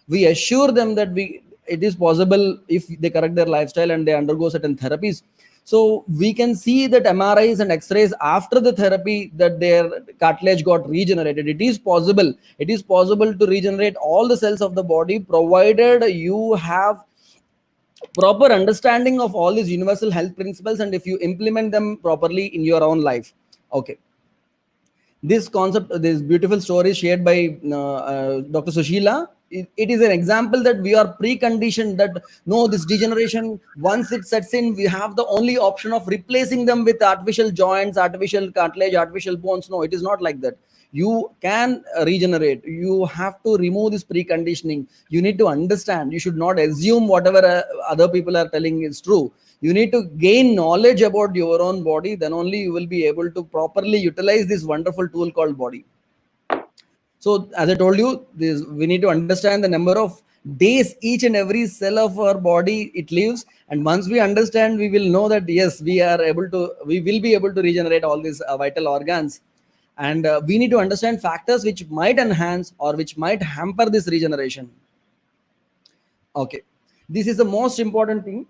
we assure them that it is possible if they correct their lifestyle and they undergo certain therapies. So we can see that MRIs and X-rays after the therapy that their cartilage got regenerated. It is possible. It is possible to regenerate all the cells of the body, provided you have proper understanding of all these universal health principles, and if you implement them properly in your own life. Okay. This concept, this beautiful story shared by Dr. Sushila, it is an example that we are preconditioned that no, this degeneration, once it sets in, we have the only option of replacing them with artificial joints, artificial cartilage, artificial bones. No, it is not like that. You can regenerate. You have to remove this preconditioning. You need to understand. You should not assume whatever other people are telling is true. You need to gain knowledge about your own body, then only you will be able to properly utilize this wonderful tool called body. So as I told you, we need to understand the number of days each and every cell of our body it lives, and once we understand, we will know that yes, we will be able to regenerate all these vital organs. And we need to understand factors which might enhance or which might hamper this regeneration. Okay, this is the most important thing.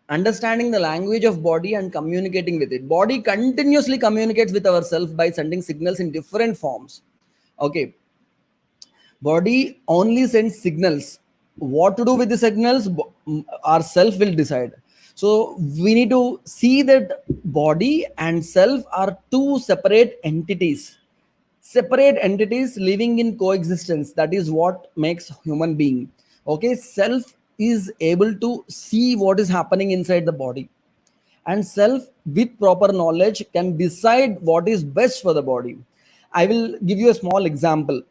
Understanding the language of body and communicating with it. Body continuously communicates with ourselves by sending signals in different forms. Okay, body only sends signals. What to do with the signals, our self will decide. So we need to see that body and self are two separate entities living in coexistence. That is what makes human being. Okay, self is able to see what is happening inside the body, and self with proper knowledge can decide what is best for the body. I will give you a small example.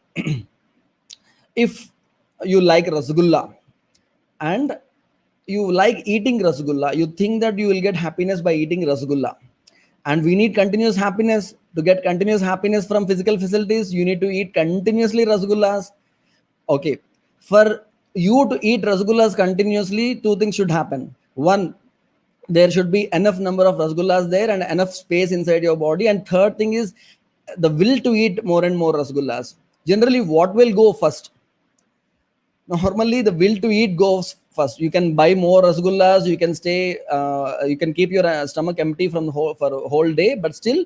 If you like rasgulla and you like eating rasgulla, you think that you will get happiness by eating rasgulla, and we need continuous happiness. To get continuous happiness from physical facilities, you need to eat continuously rasgullas. Okay, for you to eat rasgullas continuously, two things should happen. One, there should be enough number of rasgullas there and enough space inside your body, and third thing is the will to eat more and more rasgullas. Generally, what will go first? Normally the will to eat goes first. You can buy more rasgullas, you can stay, you can keep your stomach empty for a whole day, but still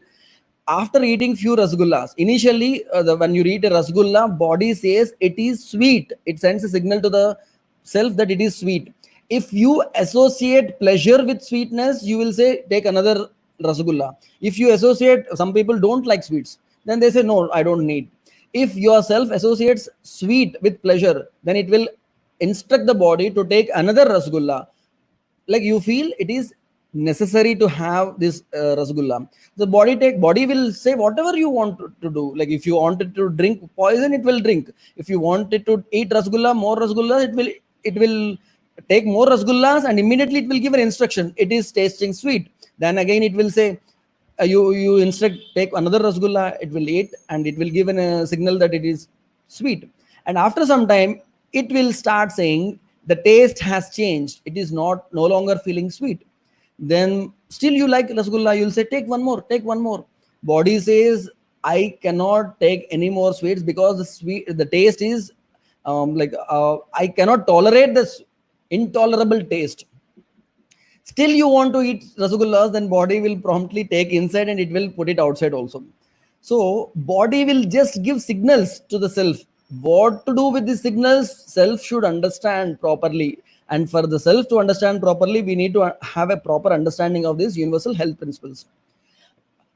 after eating few rasgullas, initially when you eat a rasgulla, body says it is sweet. It sends a signal to the self that it is sweet. If you associate pleasure with sweetness, you will say take another rasgulla. If you associate, some people don't like sweets, then they say no, I don't need. If yourself associates sweet with pleasure, then it will instruct the body to take another rasgulla. Like you feel it is necessary to have this rasgulla. The body will say whatever you want to do. Like if you wanted to drink poison, it will drink. If you wanted to eat rasgulla, more rasgulla, it will take more rasgullas, and immediately it will give an instruction. It is tasting sweet. Then again it will say you instruct take another rasgulla, it will eat, and it will give a signal that it is sweet. And after some time it will start saying the taste has changed, it is not no longer feeling sweet. Then still you like rasgulla, you'll say take one more, take one more. Body says I cannot take any more sweets because the taste is I cannot tolerate this intolerable taste. Still you want to eat rasgullas, then body will promptly take inside and it will put it outside also. So body will just give signals to the self. What to do with these signals, self should understand properly. And for the self to understand properly, we need to have a proper understanding of these universal health principles.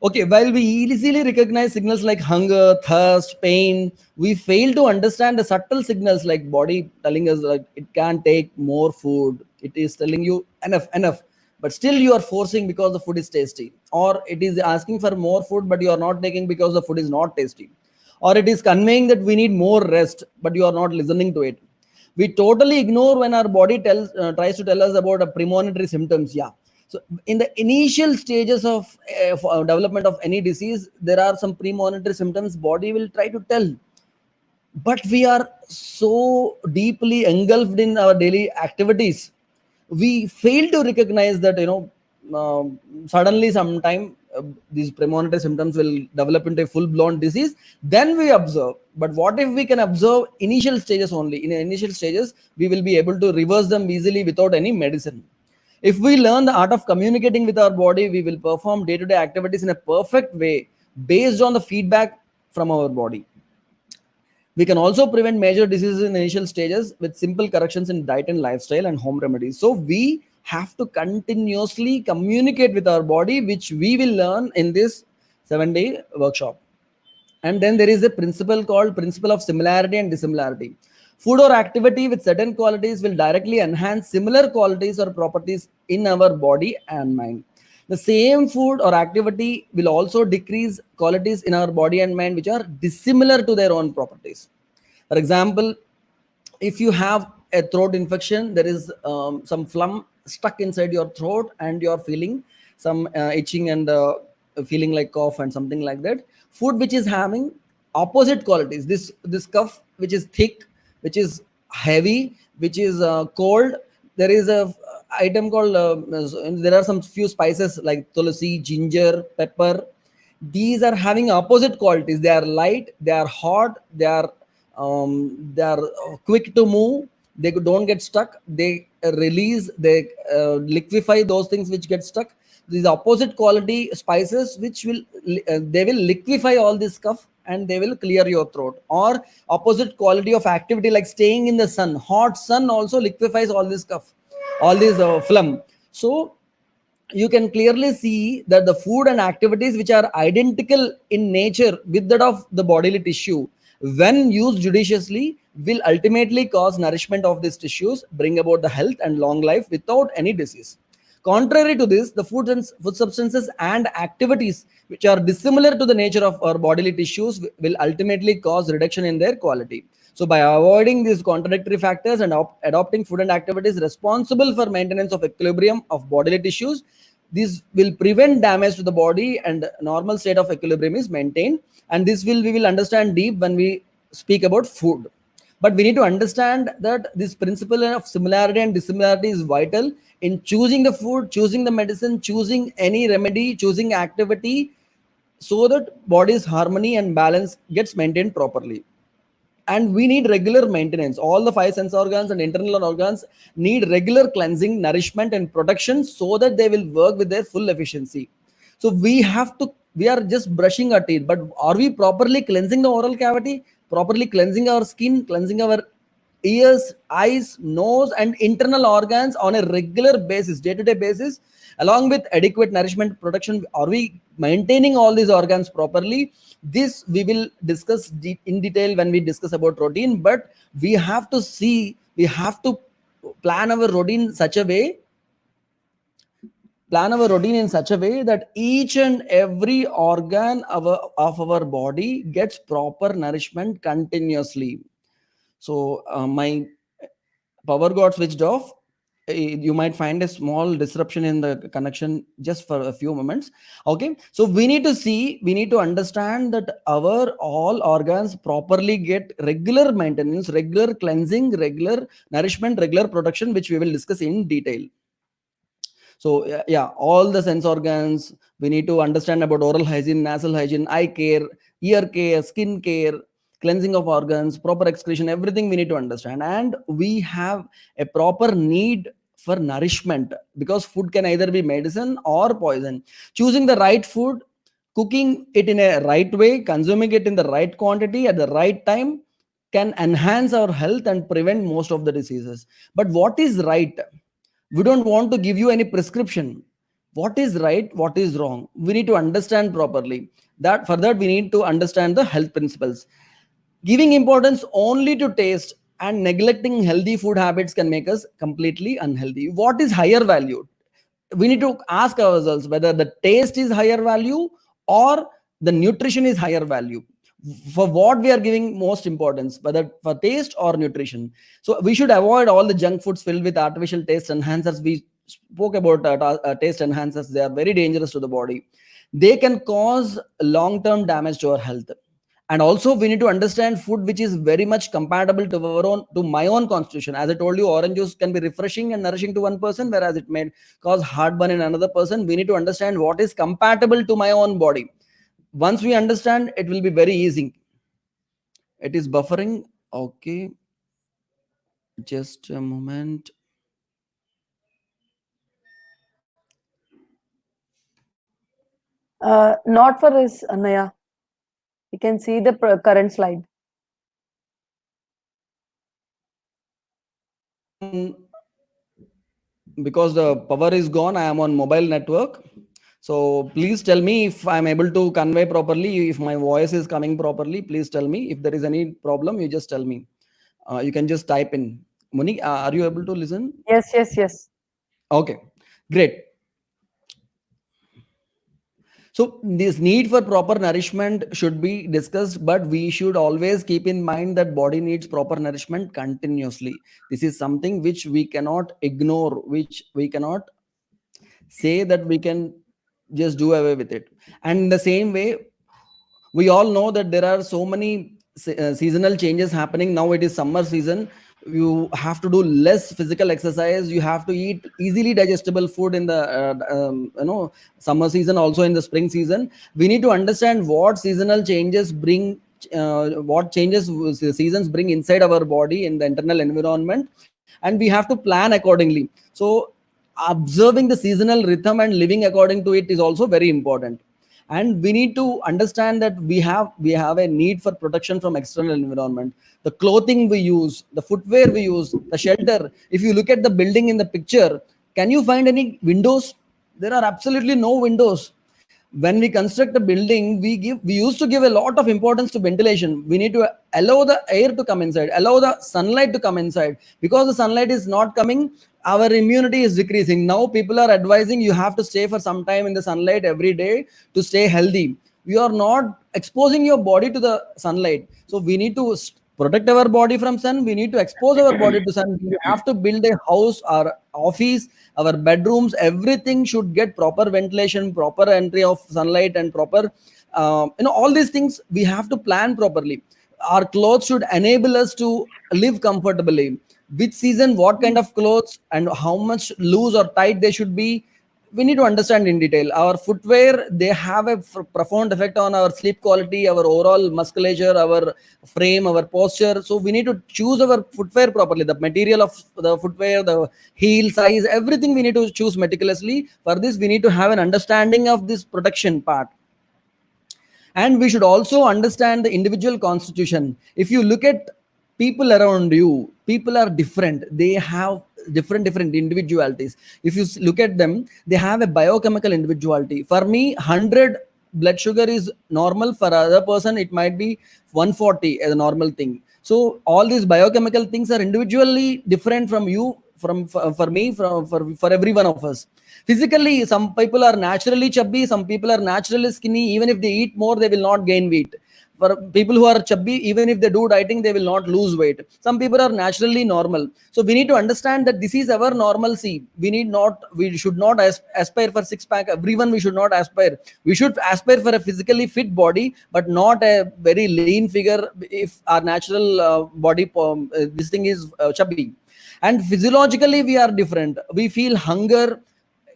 Okay, while we easily recognize signals like hunger, thirst, pain, we fail to understand the subtle signals like body telling us like it can't take more food. It is telling you enough, enough. But still you are forcing because the food is tasty. Or it is asking for more food, but you are not taking because the food is not tasty. Or it is conveying that we need more rest, but you are not listening to it. We totally ignore when our body tries to tell us about a premonitory symptoms. Yeah. So in the initial stages of development of any disease, there are some premonitory symptoms body will try to tell. But we are so deeply engulfed in our daily activities, we fail to recognize that suddenly sometime these premonitory symptoms will develop into a full-blown disease. Then we observe. But what if we can observe initial stages only? In the initial stages, we will be able to reverse them easily without any medicine. If we learn the art of communicating with our body, we will perform day-to-day activities in a perfect way based on the feedback from our body. We can also prevent major diseases in the initial stages with simple corrections in diet and lifestyle and home remedies. So we have to continuously communicate with our body, which we will learn in this 7-day workshop. And then there is a principle called principle of similarity and dissimilarity. Food or activity with certain qualities will directly enhance similar qualities or properties in our body and mind. The same food or activity will also decrease qualities in our body and mind which are dissimilar to their own properties. For example, if you have a throat infection, there is some phlegm stuck inside your throat and you're feeling some itching and feeling like cough and something like that. Food which is having opposite qualities, this cough which is thick, which is heavy, which is cold. There is a item called there are some few spices like tulsi, ginger, pepper. These are having opposite qualities. They are light, they are hot, they are quick to move, they don't get stuck, they release, they liquefy those things which get stuck. These opposite quality spices which will they will liquefy all this stuff and they will clear your throat. Or opposite quality of activity like staying in the sun, hot sun also liquefies all this stuff, all this phlegm. So you can clearly see that the food and activities which are identical in nature with that of the bodily tissue, when used judiciously, will ultimately cause nourishment of these tissues, bring about the health and long life without any disease. Contrary to this, the food substances and activities which are dissimilar to the nature of our bodily tissues will ultimately cause reduction in their quality. So by avoiding these contradictory factors and adopting food and activities responsible for maintenance of equilibrium of bodily tissues, this will prevent damage to the body and normal state of equilibrium is maintained. And this we will understand deep when we speak about food. But we need to understand that this principle of similarity and dissimilarity is vital in choosing the food, choosing the medicine, choosing any remedy, choosing activity, so that body's harmony and balance gets maintained properly. And we need regular maintenance. All the 5 sense organs and internal organs need regular cleansing, nourishment and protection so that they will work with their full efficiency. So we are just brushing our teeth, but are we properly cleansing the oral cavity, properly cleansing our skin, cleansing our ears, eyes, nose, and internal organs on a regular basis, day-to-day basis, along with adequate nourishment production. Are we maintaining all these organs properly? This we will discuss in detail when we discuss about routine, but we have to plan our routine in such a way that each and every organ of our body gets proper nourishment continuously. So my power got switched off. You might find a small disruption in the connection just for a few moments. Okay, so we need to understand that our all organs properly get regular maintenance, regular cleansing, regular nourishment, regular production, which we will discuss in detail. So yeah, all the sense organs, we need to understand about oral hygiene, nasal hygiene, eye care, ear care, skin care, cleansing of organs, proper excretion, everything we need to understand. And we have a proper need for nourishment, because food can either be medicine or poison. Choosing the right food, cooking it in a right way, consuming it in the right quantity at the right time can enhance our health and prevent most of the diseases. But what is right? We don't want to give you any prescription. What is right, what is wrong, we need to understand properly. That for that we need to understand the health principles. Giving importance only to taste and neglecting healthy food habits can make us completely unhealthy. What is higher value? We need to ask ourselves whether the taste is higher value or the nutrition is higher value. For what we are giving most importance, whether for taste or nutrition. So we should avoid all the junk foods filled with artificial taste enhancers. We spoke about taste enhancers. They are very dangerous to the body. They can cause long-term damage to our health. And also we need to understand food which is very much compatible to my own constitution. As I told you, orange juice can be refreshing and nourishing to one person, whereas it may cause heartburn in another person. We need to understand what is compatible to my own body. Once we understand, it will be very easy. It is buffering. Okay, just a moment.
Not for us, Anaya. You can see the current slide.
Because the power is gone, I am on mobile network. So please tell me if I'm able to convey properly, if my voice is coming properly. Please tell me. If there is any problem, you just tell me. You can just type in. Muni, are you able to listen?
Yes.
Okay, great. So this need for proper nourishment should be discussed, but we should always keep in mind that body needs proper nourishment continuously. This is something which we cannot ignore, which we cannot say that we can just do away with it. And in the same way, we all know that there are so many seasonal changes happening. Now it is summer season. You have to do less physical exercise. You have to eat easily digestible food in the summer season, also in the spring season. We need to understand what seasonal changes bring, what changes seasons bring inside our body in the internal environment, and we have to plan accordingly. So observing the seasonal rhythm and living according to it is also very important. And we need to understand that we have a need for protection from external environment. The clothing we use, the footwear we use, the shelter. If you look at the building in the picture, can you find any windows? There are absolutely no windows. When we construct a building, we used to give a lot of importance to ventilation. We need to allow the air to come inside, allow the sunlight to come inside. Because the sunlight is not coming, our immunity is decreasing. Now people are advising you have to stay for some time in the sunlight every day to stay healthy. You are not exposing your body to the sunlight. So we need to protect our body from sun. We need to expose our body to sun. We have to build a house, our office, our bedrooms. Everything should get proper ventilation, proper entry of sunlight, and proper all these things we have to plan properly. Our clothes should enable us to live comfortably. Which season, what kind of clothes, and how much loose or tight they should be, we need to understand in detail. Our footwear, they have a profound effect on our sleep quality, our overall musculature, our frame, our posture. So we need to choose our footwear properly. The material of the footwear, the heel size, everything we need to choose meticulously. For this, we need to have an understanding of this protection part. And we should also understand the individual constitution. If you look at people around you, people are different. They have different individualities. If you look at them, they have a biochemical individuality. For me, 100 blood sugar is normal. For other person it might be 140 as a normal thing. So all these biochemical things are individually different from you, for me, for every one of us. Physically, some people are naturally chubby, some people are naturally skinny. Even if they eat more, they will not gain weight. For people who are chubby, even if they do dieting, they will not lose weight. Some people are naturally normal. So we need to understand that this is our normalcy. We should not aspire for six pack. Everyone, we should not aspire. We should aspire for a physically fit body, but not a very lean figure if our natural body this thing is chubby. And physiologically we are different. We feel hunger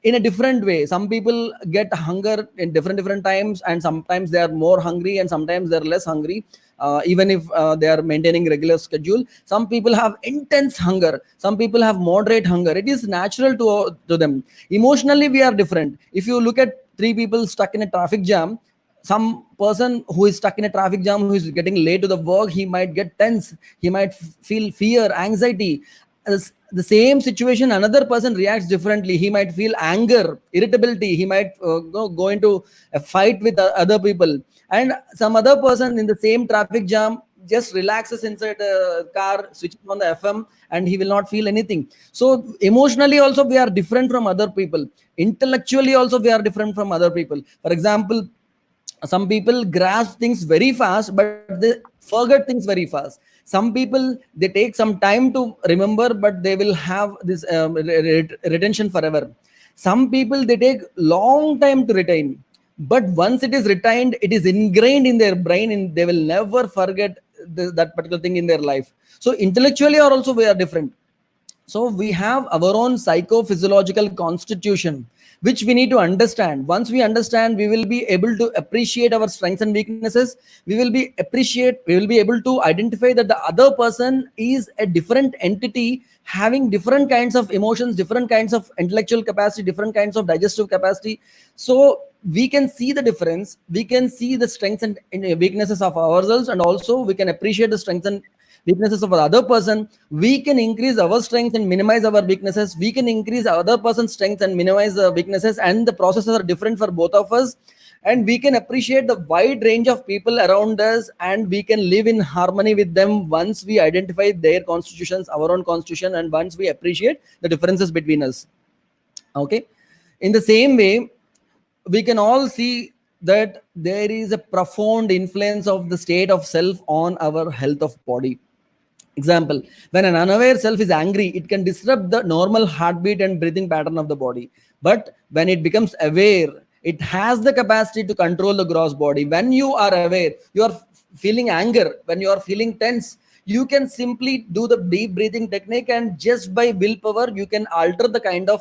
in a different way. Some people get hunger in different times, and sometimes they are more hungry and sometimes they're less hungry, even if they are maintaining regular schedule. Some people have intense hunger, some people have moderate hunger. It is natural to them. Emotionally we are different. If you look at three people stuck in a traffic jam, some person who is stuck in a traffic jam, who is getting late to the work, he might get tense, he might feel fear, anxiety. As the same situation, another person reacts differently. He might feel anger, irritability, he might go into a fight with other people. And some other person in the same traffic jam just relaxes inside a car, switching on the FM, and he will not feel anything. So emotionally also we are different from other people. Intellectually also we are different from other people. For example, some people grasp things very fast, but they forget things very fast. Some people, they take some time to remember, but they will have this retention forever. Some people, they take long time to retain, but once it is retained, it is ingrained in their brain and they will never forget that particular thing in their life. So intellectually or also we are different. So we have our own psychophysiological constitution, which we need to understand. Once we understand, we will be able to appreciate our strengths and weaknesses. We will be able to identify that the other person is a different entity, having different kinds of emotions, different kinds of intellectual capacity, different kinds of digestive capacity. So we can see the difference, we can see the strengths and weaknesses of ourselves, and also we can appreciate the strengths and weaknesses of the other person. We can increase our strengths and minimize our weaknesses. We can increase other person's strengths and minimize the weaknesses, and the processes are different for both of us. And we can appreciate the wide range of people around us, and we can live in harmony with them once we identify their constitutions, our own constitution, and once we appreciate the differences between us. Okay. In the same way, we can all see that there is a profound influence of the state of self on our health of body. Example, when an unaware self is angry, it can disrupt the normal heartbeat and breathing pattern of the body. But when it becomes aware, it has the capacity to control the gross body. When you are aware, you are feeling anger, when you are feeling tense, you can simply do the deep breathing technique, and just by willpower, you can alter the kind of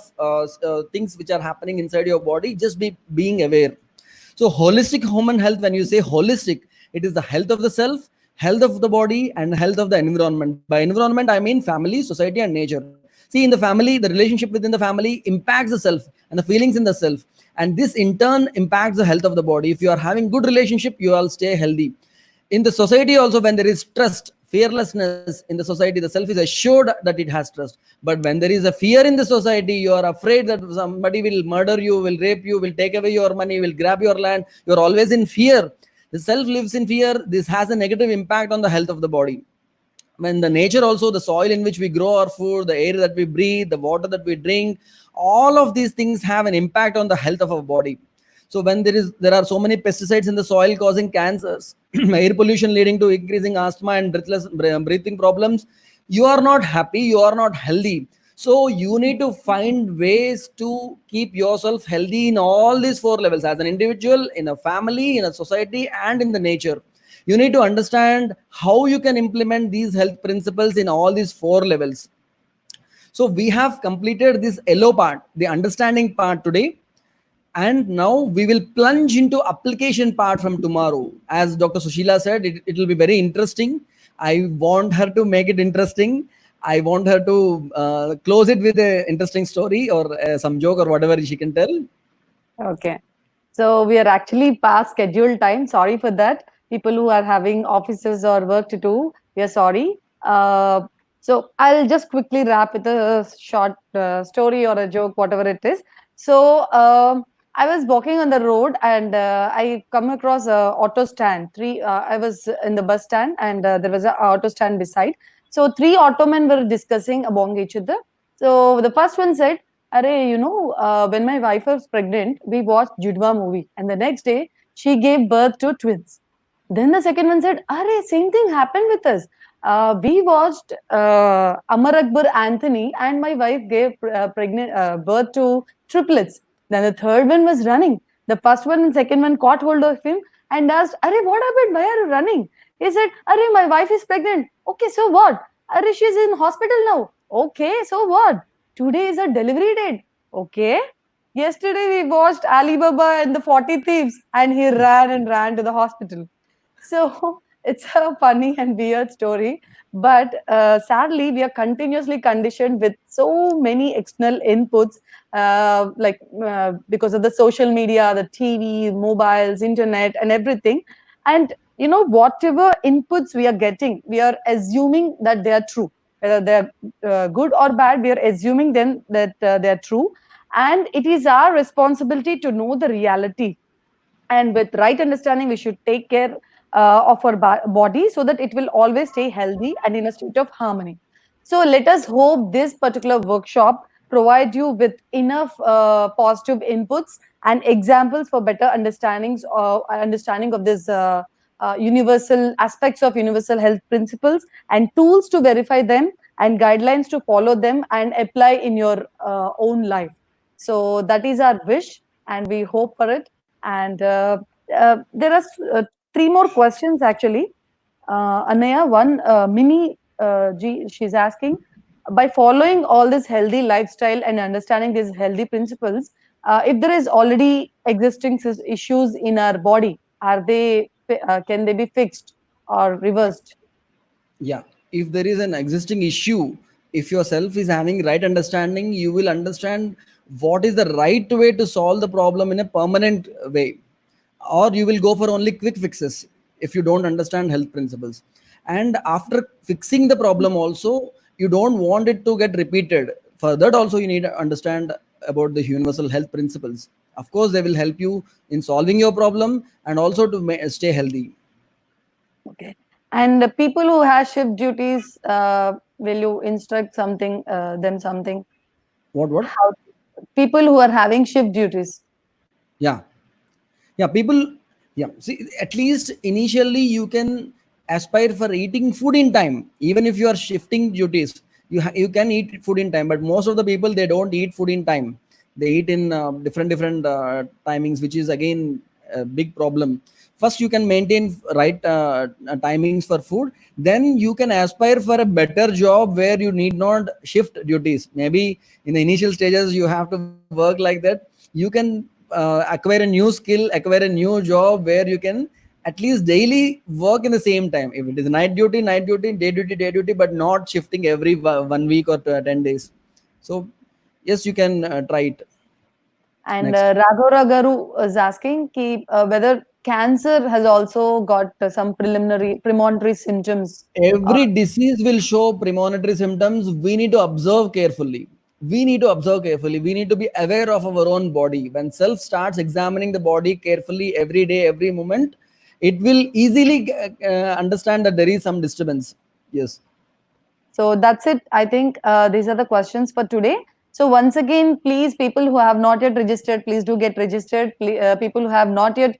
things which are happening inside your body, just by being aware. So holistic human health, when you say holistic, it is the health of the self, health of the body, and health of the environment. By environment, I mean family, society, and nature. See, in the family, the relationship within the family impacts the self and the feelings in the self. And this in turn impacts the health of the body. If you are having good relationship, you all stay healthy. In the society also, when there is trust, fearlessness in the society, the self is assured that it has trust. But when there is a fear in the society, you are afraid that somebody will murder you, will rape you, will take away your money, will grab your land. You are always in fear. The self lives in fear. This has a negative impact on the health of the body. When the nature also, the soil in which we grow our food, the air that we breathe, the water that we drink, all of these things have an impact on the health of our body. So when there are so many pesticides in the soil causing cancers, air pollution leading to increasing asthma and breathing problems, you are not happy, you are not healthy. So you need to find ways to keep yourself healthy in all these four levels, as an individual, in a family, in a society, and in the nature. You need to understand how you can implement these health principles in all these four levels. So we have completed this yellow part, the understanding part today. And now we will plunge into application part from tomorrow. As Dr. Sushila said, it will be very interesting. I want her to make it interesting. I want her to close it with an interesting story or some joke or whatever she can tell.
Okay. So we are actually past scheduled time. Sorry for that. People who are having offices or work to do, we are sorry. So I'll just quickly wrap with a short story or a joke, whatever it is. So I was walking on the road and I come across a auto stand. I was in the bus stand and there was an auto stand beside. So three auto men were discussing among each other. So the first one said, "Arey, when my wife was pregnant, we watched Judwa movie, and the next day she gave birth to twins." Then the second one said, "Arey, same thing happened with us. We watched Amar Akbar Anthony, and my wife gave birth to triplets." Then the third one was running. The first one and second one caught hold of him and asked, "Arey, what happened? Why are you running?" He said, "Arey, my wife is pregnant." "Okay, so what?" "Arey, she's in hospital now." "Okay, so what?" "Today is her delivery date." "Okay." "Yesterday we watched Alibaba and the 40 Thieves, and he ran and ran to the hospital." So it's a funny and weird story, but sadly, we are continuously conditioned with so many external inputs, because of the social media, the TV, mobiles, internet, and everything. And whatever inputs we are getting, we are assuming that they are true. Whether they're good or bad, we are assuming them that they are true. And it is our responsibility to know the reality, and with right understanding we should take care of our body so that it will always stay healthy and in a state of harmony. So let us hope this particular workshop provide you with enough positive inputs and examples for better understanding of this universal aspects of universal health principles, and tools to verify them, and guidelines to follow them and apply in your own life. So that is our wish, and we hope for it. And there are three more questions actually. Anaya, one Mini G, she's asking, by following all this healthy lifestyle and understanding these healthy principles, if there is already existing issues in our body, can they be fixed or reversed?
Yeah, if there is an existing issue, if yourself is having right understanding, you will understand what is the right way to solve the problem in a permanent way, or you will go for only quick fixes if you don't understand health principles. And after fixing the problem also, you don't want it to get repeated. For that also you need to understand about the universal health principles. Of course they will help you in solving your problem and also to stay healthy.
Okay. And the people who have shift duties, will you instruct them something?
What?
How people who are having shift duties?
Yeah. Yeah, people. Yeah, see, at least initially you can aspire for eating food in time. Even if you are shifting duties, you can eat food in time. But most of the people, they don't eat food in time. They eat in different timings, which is again a big problem. First you can maintain right timings for food, then you can aspire for a better job where you need not shift duties. Maybe in the initial stages you have to work like that. You can acquire a new skill, acquire a new job where you can at least daily work in the same time. If it is night duty, day duty, but not shifting every 1 week or 10 days. So yes, you can try it.
And
Next.
Raghora Garu is asking whether cancer has also got some premonitory symptoms.
Every disease will show premonitory symptoms. We need to observe carefully. We need to be aware of our own body. When self starts examining the body carefully every day, every moment, it will easily understand that there is some disturbance. Yes.
So that's it. I think these are the questions for today. So once again, please, people who have not yet registered, please do get registered. People who have not yet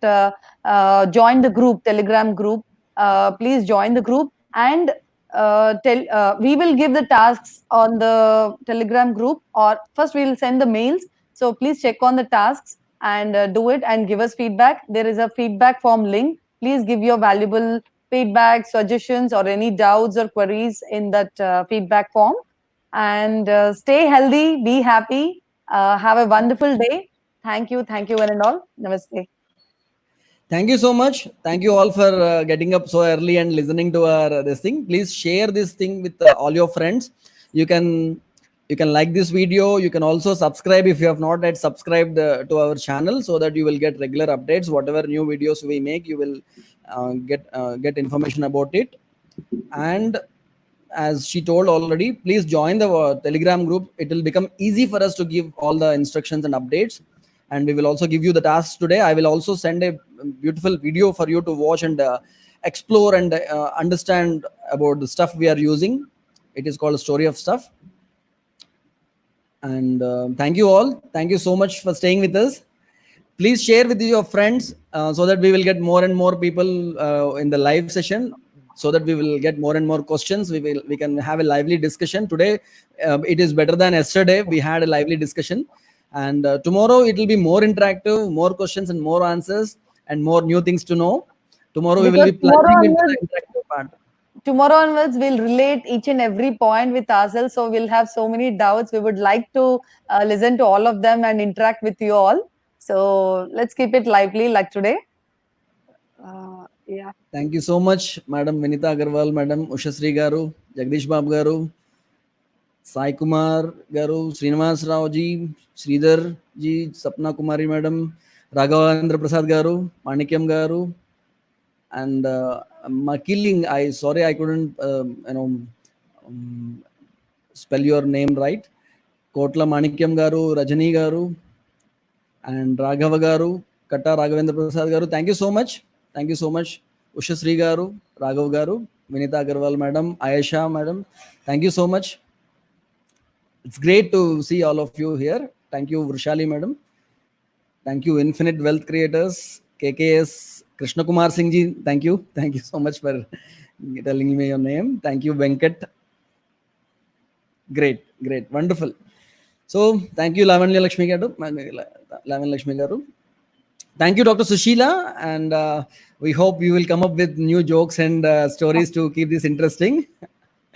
joined the group, Telegram group, please join the group, and we will give the tasks on the Telegram group, or first we will send the mails. So please check on the tasks and do it and give us feedback. There is a feedback form link. Please give your valuable feedback, suggestions, or any doubts or queries in that feedback form. And stay healthy, be happy, have a wonderful day. Thank you, one and all. Namaste.
Thank you so much. Thank you all for getting up so early and listening to our this thing. Please share this thing with all your friends. You can like this video. You can also subscribe if you have not yet subscribed to our channel, so that you will get regular updates. Whatever new videos we make, you will get information about it. And as she told already, please join the Telegram group. It will become easy for us to give all the instructions and updates. And we will also give you the tasks today. I will also send a beautiful video for you to watch and explore and understand about the stuff we are using. It is called Story of Stuff. And thank you all. Thank you so much for staying with us. Please share with your friends so that we will get more and more people in the live session, so that we will get more and more questions. We can have a lively discussion today. It is better than yesterday. We had a lively discussion, and tomorrow it will be more interactive, more questions and more answers, and more new things to know. Tomorrow we will be
Because tomorrow
plunging into the
onwards-
interactive part.
Tomorrow onwards, we'll relate each and every point with ourselves. So we'll have so many doubts. We would like to listen to all of them and interact with you all. So let's keep it lively like today. Yeah.
Thank you so much, Madam Vinita Agarwal, Madam Ushasri Garu, Jagdish Babu Garu, Sai Kumar Garu, Srinivas Rao ji, Sridhar ji, Sapna Kumari Madam, Raghavendra Prasad Garu, Manikyam Garu, and Makilling. Sorry I couldn't spell your name right. Kotla Manikyam Garu, Rajani Garu, and Raghava Garu, Katta Raghavendra Prasad Garu. Thank you so much. Thank you so much. Ushasri Garu, Raghav Garu, Vinita Agarwal Madam, Ayesha Madam. Thank you so much. It's great to see all of you here. Thank you, Vrishali Madam. Thank you, Infinite Wealth Creators, KKS, Krishna Kumar Singh ji. Thank you. Thank you so much for telling me your name. Thank you, Venkat. Great, great, wonderful. So, thank you, Lavanya Lakshmi Garu. Lavanya Lakshmi Garu. Thank you, Dr. Sushila. And we hope you will come up with new jokes and stories to keep this interesting.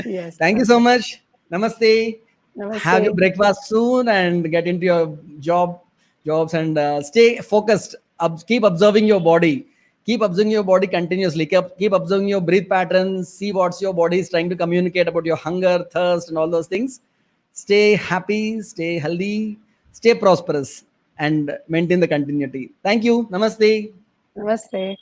Yes.
Thank you so much. Namaste.
Namaste.
Have your breakfast soon and get into your jobs and stay focused. Keep observing your body. Keep observing your body continuously. Keep observing your breath patterns. See what's your body is trying to communicate about your hunger, thirst, and all those things. Stay happy, stay healthy, stay prosperous, and maintain the continuity. Thank you. Namaste.
Namaste.